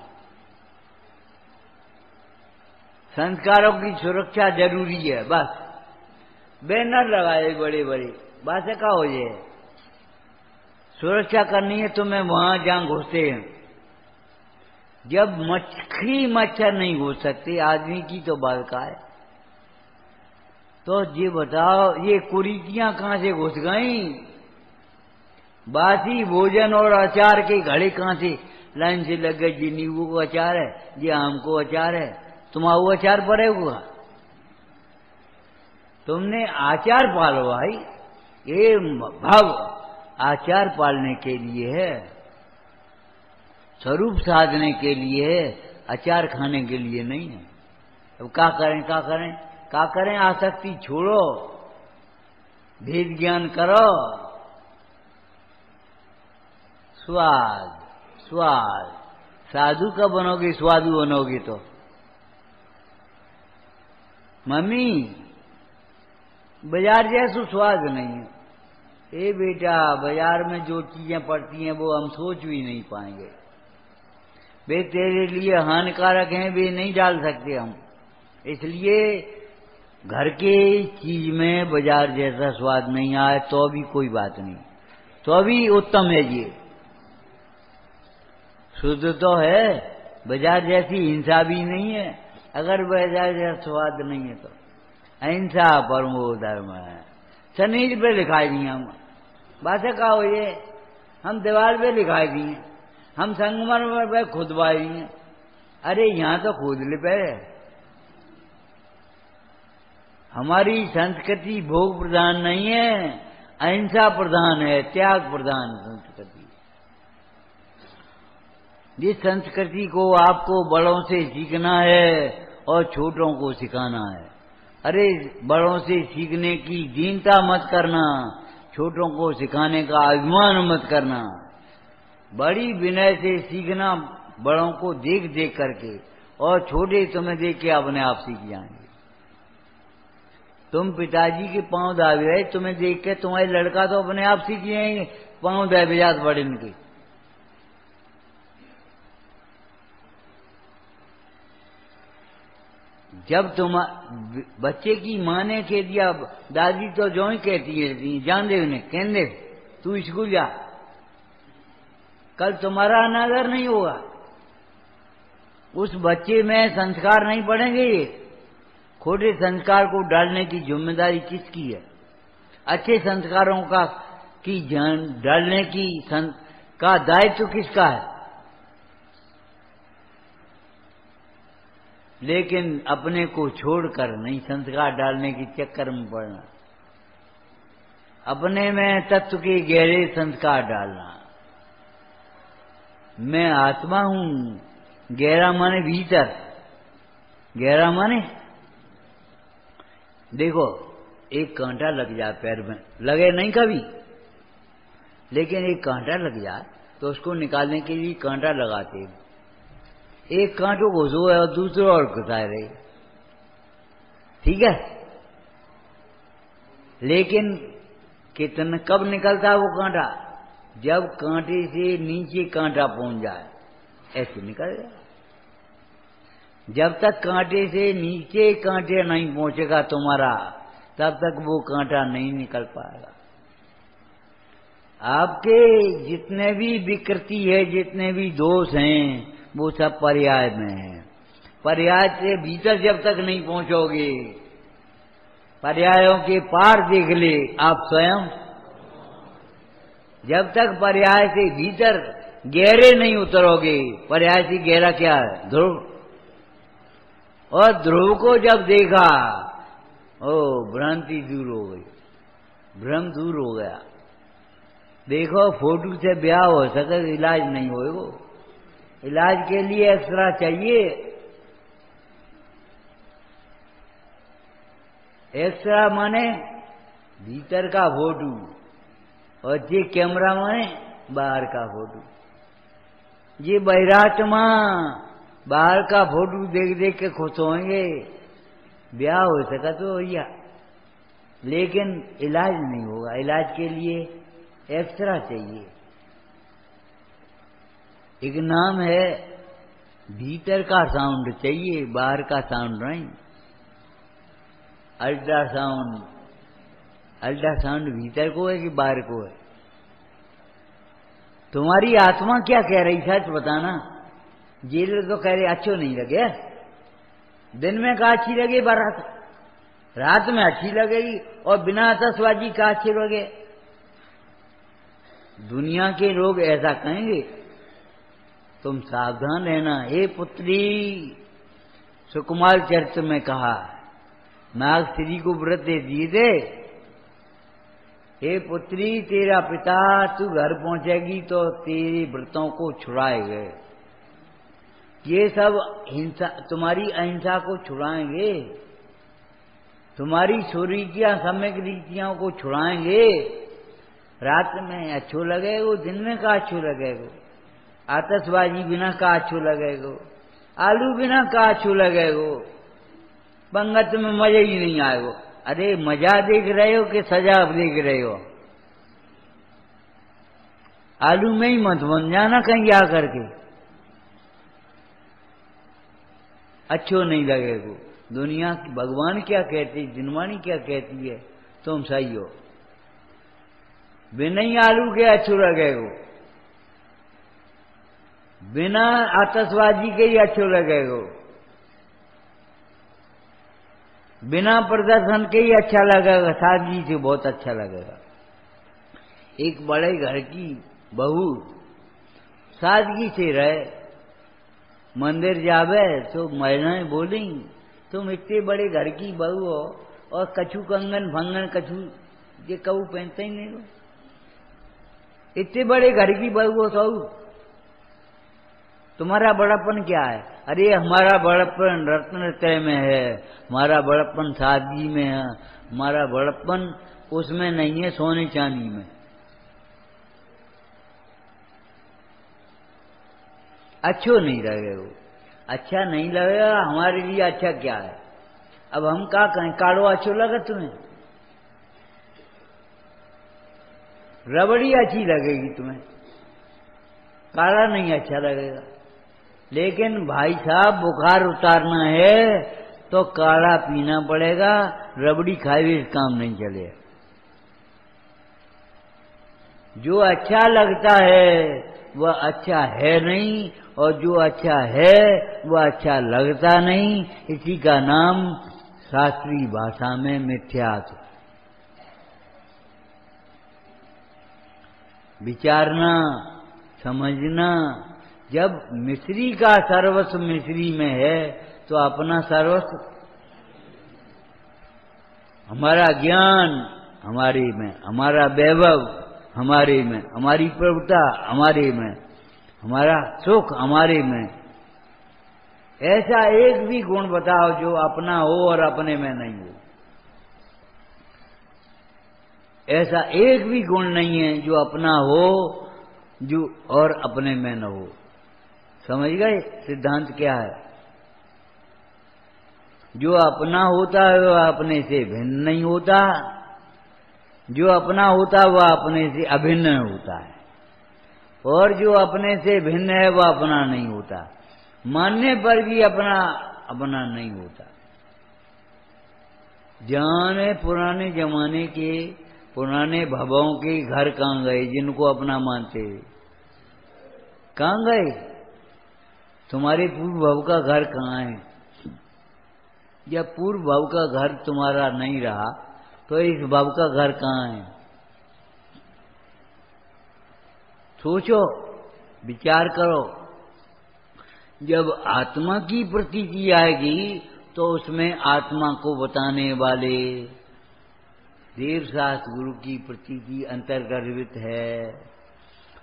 संस्कारों की सुरक्षा जरूरी है। बस बैनर लगाए बड़े बड़े, बातें का हो जाए सुरक्षा करनी है तुम्हें वहां जहां घुसते हैं। जब मक्खी मच्छर नहीं घुस सकते आदमी की तो बात का है। तो ये बताओ ये कुरीतियां कहां से घुस गई? बासी भोजन और अचार के घड़े कहां से लाइन से लग गए? जी नींबू को अचार है, जी आम को अचार है, तुम्हारा अचार पड़े हुआ। तुमने आचार पालो भाई, ये भाव आचार पालने के लिए है, स्वरूप साधने के लिए है, अचार खाने के लिए नहीं है। अब क्या करें क्या करें क्या करें? आसक्ति छोड़ो, भेद ज्ञान करो। स्वाद स्वाद, साधु का बनोगे स्वादु बनोगे तो। मम्मी बाजार जैसा स्वाद नहीं है। ए बेटा बाजार में जो चीजें पड़ती हैं वो हम सोच भी नहीं पाएंगे, वे तेरे लिए हानिकारक हैं, वे नहीं डाल सकते हम। इसलिए घर के चीज में बाजार जैसा स्वाद नहीं आए तो भी कोई बात नहीं, तो भी उत्तम है। ये शुद्ध तो है, बाजार जैसी हिंसा भी नहीं है। अगर बाजार जैसा स्वाद नहीं है तो अहिंसा परमो धर्म है, शरीर पे लिखाई दी हम बातें का हो। ये हम दीवार पे लिखाई दी हैं, हम संगमरमर पे खुदवाई दी हैं। अरे यहां तो खुद लिपे। हमारी संस्कृति भोग प्रधान नहीं है, अहिंसा प्रधान है, त्याग प्रधान संस्कृति। जिस संस्कृति को आपको बड़ों से सीखना है और छोटों को सिखाना है। अरे बड़ों से सीखने की दीनता मत करना, छोटों को सिखाने का अभिमान मत करना। बड़ी विनय से सीखना, बड़ों को देख देख करके, और छोटे तुम्हें देख के अपने आप सीख जाएंगे। तुम पिताजी के पांव दावे, तुम्हें देख के तुम्हारे लड़का तो अपने आप सीख जाएंगे, पांव दावे जात बड़े इनके। जब तुम बच्चे की माँ ने कह दिया, दादी तो जो ही कहती है जान दे उन्हें, कहने तू स्कूल जा, कल तुम्हारा अनादर नहीं होगा। उस बच्चे में संस्कार नहीं पड़ेंगे। ये खोटे संस्कार को डालने की जिम्मेदारी किसकी है? अच्छे संस्कारों का की डालने की का दायित्व किसका है? लेकिन अपने को छोड़कर नहीं संस्कार डालने की चक्कर में पड़ना, अपने में तत्व के गहरे संस्कार डालना। मैं आत्मा हूं। गहरा माने भीतर, गहरा माने देखो एक कांटा लग जाए पैर में, लगे नहीं कभी, लेकिन एक कांटा लग जाए तो उसको निकालने के लिए कांटा लगाते हैं। एक कांटो घुसो है और दूसरा और घुसाए रहे, ठीक है। लेकिन कितना कब निकलता है वो कांटा? जब कांटे से नीचे कांटा पहुंच जाए, ऐसे निकल जाए। जब तक कांटे से नीचे कांटे नहीं पहुंचेगा तुम्हारा, तब तक वो कांटा नहीं निकल पाएगा। आपके जितने भी विकृति है, जितने भी दोष हैं, वो सब पर्याय में है। पर्याय से भीतर जब तक नहीं पहुंचोगे, पर्यायों के पार देख ले आप स्वयं। जब तक पर्याय से भीतर गहरे नहीं उतरोगे, पर्याय से गहरा क्या है? ध्रुव। और ध्रुव को जब देखा, ओ भ्रांति दूर हो गई, भ्रम दूर हो गया। देखो फोटो से ब्याह हो सके, इलाज नहीं होएगा। इलाज के लिए एक्सरा चाहिए। एक्सरा माने भीतर का फोटो, और ये कैमरा माने बाहर का फोटो। ये बहिरात्मा बाहर का फोटो देख देख के खुश होंगे, ब्याह हो सका तो या, लेकिन इलाज नहीं होगा। इलाज के लिए एक्सरा चाहिए। एक नाम है, भीतर का साउंड चाहिए, बाहर का साउंड नहीं। अल्ट्रासाउंड, अल्ट्रासाउंड भीतर को है कि बाहर को है? तुम्हारी आत्मा क्या कह रही, सच बताना। जेल तो कह रहे अच्छो नहीं लगे, दिन में का अच्छी लगे, बारात रात में अच्छी लगेगी, और बिना आतशबाजी का अच्छे लगे। दुनिया के लोग ऐसा कहेंगे। तुम सावधान रहना। हे पुत्री, सुकुमार चरित्र में कहा, नाग श्री को व्रत दे दिए थे। हे पुत्री, तेरा पिता तू घर पहुंचेगी तो तेरे व्रतों को छुड़ाएंगे। ये सब हिंसा, तुम्हारी अहिंसा को छुड़ाएंगे, तुम्हारी सुरीतियां सम्यक रीतियों को छुड़ाएंगे। रात में अच्छो लगेगो, दिन में का अच्छो लगेगो। आतशबाजी बिना का अच्छो लगेगो, आलू बिना का अच्छो लगेगो। पंगत में मजा ही नहीं आएगो। अरे मजा देख रहे हो कि सजा देख रहे हो? आलू में ही मत बन जाना कहीं जा करके, अच्छो नहीं लगेगो। दुनिया भगवान क्या कहती, जिनवाणी क्या कहती है, तुम सही हो। बिना ही आलू के अच्छो लगेगो, बिना आतशबाजी के ही अच्छो लगेगो, बिना प्रदर्शन के ही अच्छा लगेगा, सादगी से बहुत अच्छा लगेगा। एक बड़े घर की बहू सादगी से रहे, मंदिर जावे तो महिलाएं बोली, तुम इतने बड़े घर की बहू हो और कछु कंगन भंगन कछु ये कबू पहनते ही नहीं हो। इतने बड़े घर की बहू हो तो तुम्हारा बड़प्पन क्या है? अरे हमारा बड़प्पन रत्न में है, हमारा बड़प्पन सादगी में है, हमारा बड़प्पन उसमें नहीं है, सोने चांदी में। अच्छो नहीं लगेगा, अच्छा नहीं लगेगा। हमारे लिए अच्छा क्या है? अब हम क्या कहें, काड़ो अच्छो लगा तुम्हें? रबड़ी अच्छी लगेगी तुम्हें, काला नहीं अच्छा लगेगा। लेकिन भाई साहब बुखार उतारना है तो काढ़ा पीना पड़ेगा, रबड़ी खाए भी काम नहीं चले। जो अच्छा लगता है वह अच्छा है नहीं, और जो अच्छा है वह अच्छा लगता नहीं। इसी का नाम शास्त्रीय भाषा में मिथ्यात्व। विचारना, समझना। जब मिश्री का सर्वस्व मिश्री में है तो अपना सर्वस्व, हमारा ज्ञान हमारे में, हमारा वैभव हमारे में, हमारी प्रभुता हमारे में, हमारा सुख हमारे में। ऐसा एक भी गुण बताओ जो अपना हो और अपने में नहीं हो। ऐसा एक भी गुण नहीं है जो अपना हो जो और अपने में न हो। समझ गए सिद्धांत क्या है? जो अपना होता है वह अपने से भिन्न नहीं होता, जो अपना होता है वह अपने से अभिन्न होता है, और जो अपने से भिन्न है वह अपना नहीं होता। मानने पर भी अपना अपना नहीं होता। जाने पुराने जमाने के पुराने भवों के घर कहाँ गए जिनको अपना मानते? कहाँ गए? तुम्हारे पूर्व भव का घर कहाँ है? जब पूर्व भव का घर तुम्हारा नहीं रहा तो इस भव का घर कहाँ है? सोचो, विचार करो। जब आत्मा की प्रतीति आएगी तो उसमें आत्मा को बताने वाले देव शास्त्र गुरु की प्रतीति अंतर्गर्भित है।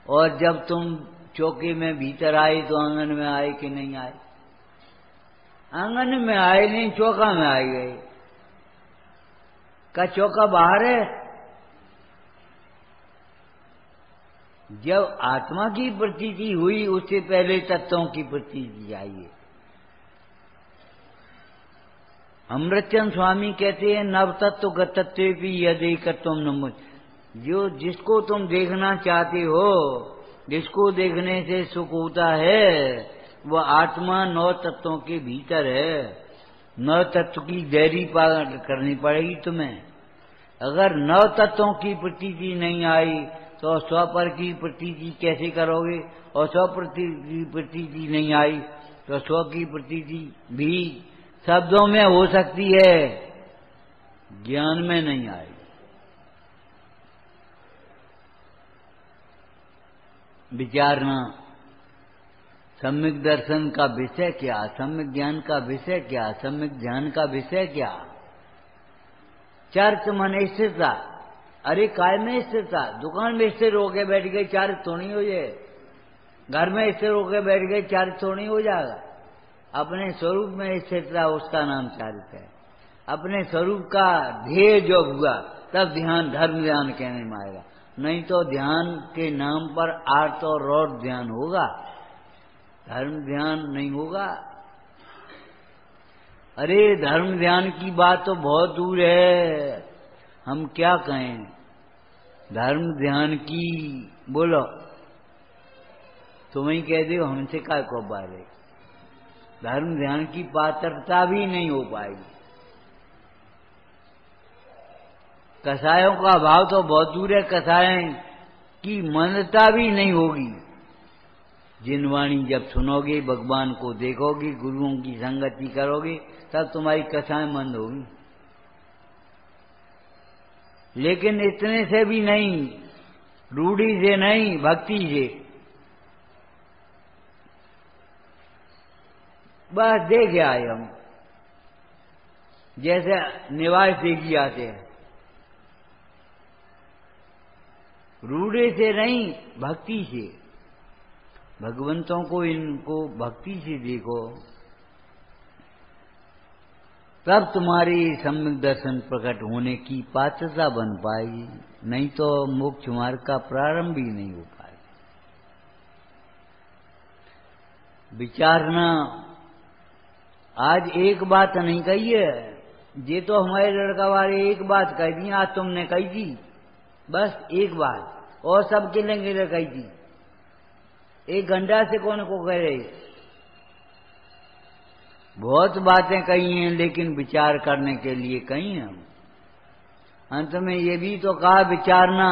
और जब तुम चौके में भीतर आए तो आंगन में आए कि नहीं आए? आंगन में आए नहीं, चौका में आए गए। का चौका बाहर है? जब आत्मा की प्रतीति हुई उससे पहले तत्वों की प्रतीति आई है। अमृतचंद स्वामी कहते हैं नव तत्व गतत्व भी यदि तुम नमो। जो जिसको तुम देखना चाहते हो, जिसको देखने से सुख होता है, वह आत्मा नौ तत्वों के भीतर है। नौ तत्व की गहरी पार करनी पड़ेगी तुम्हें। अगर नौ तत्वों की प्रतीति नहीं आई तो स्वपर की प्रतीति कैसे करोगे? और स्व की प्रतीति नहीं आई तो स्व की प्रतीति भी शब्दों में हो सकती है, ज्ञान में नहीं आई। विचारना सम्यक दर्शन का विषय क्या, सम्यक ज्ञान का विषय क्या, सम्यक ध्यान का विषय क्या? चर्च मन स्थिरता। अरे काय में स्थिरता? दुकान में स्थिर होके बैठ गए चार्ज थोड़ी हो जाए। घर में स्थिर होके बैठ गए चार्ज थोड़ी हो जाएगा। अपने स्वरूप में स्थिरता, उसका नाम चारित है। अपने स्वरूप का ध्येय जो हुआ तब ध्यान धर्म ध्यान कहने में आएगा। नहीं तो ध्यान के नाम पर आर्त और रौद ध्यान होगा, धर्म ध्यान नहीं होगा। अरे धर्म ध्यान की बात तो बहुत दूर है, हम क्या कहें धर्म ध्यान की। बोलो, तुम ही कह दो, हमसे काय को बारे। धर्म ध्यान की पात्रता भी नहीं हो पाएगी। कसायों का भाव तो बहुत दूर है, कसाय की मनता भी नहीं होगी। जिनवाणी जब सुनोगे, भगवान को देखोगे, गुरुओं की संगति करोगे, तब तुम्हारी कसाएं मंद होगी। लेकिन इतने से भी नहीं, रूढ़ी से नहीं, भक्ति से। बस देख आए हम, जैसे निवास देखी आते हैं। रूढ़े से नहीं, भक्ति से। भगवंतों को इनको भक्ति से देखो, तब तुम्हारी सम्यक दर्शन प्रकट होने की पात्रता बन पाएगी। नहीं तो मोक्ष मार्ग का प्रारंभ भी नहीं हो पाएगा। विचारना आज एक बात नहीं कही है, ये तो हमारे लड़का वाले एक बात कही थी, आज तुमने कही थी, बस एक बात। और सब किले किले कही थी, 1 घंटा से कौन को कह रहे। बहुत बातें कही हैं, लेकिन विचार करने के लिए कही हैं। अंत में ये भी तो कहा विचारना,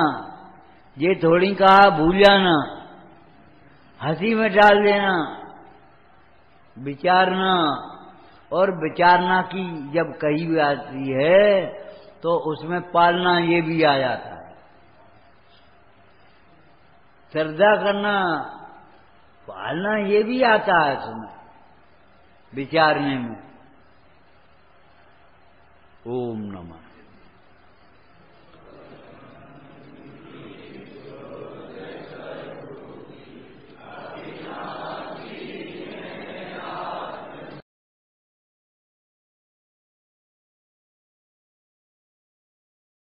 ये थोड़ी कहा भूल जाना, हंसी में डाल देना। विचारना, और विचारना की जब कही जाती है तो उसमें पालना ये भी आ जाता है। श्रद्धा करना, पालना ये भी आता है तुम्हें विचारने में। ओम नमः।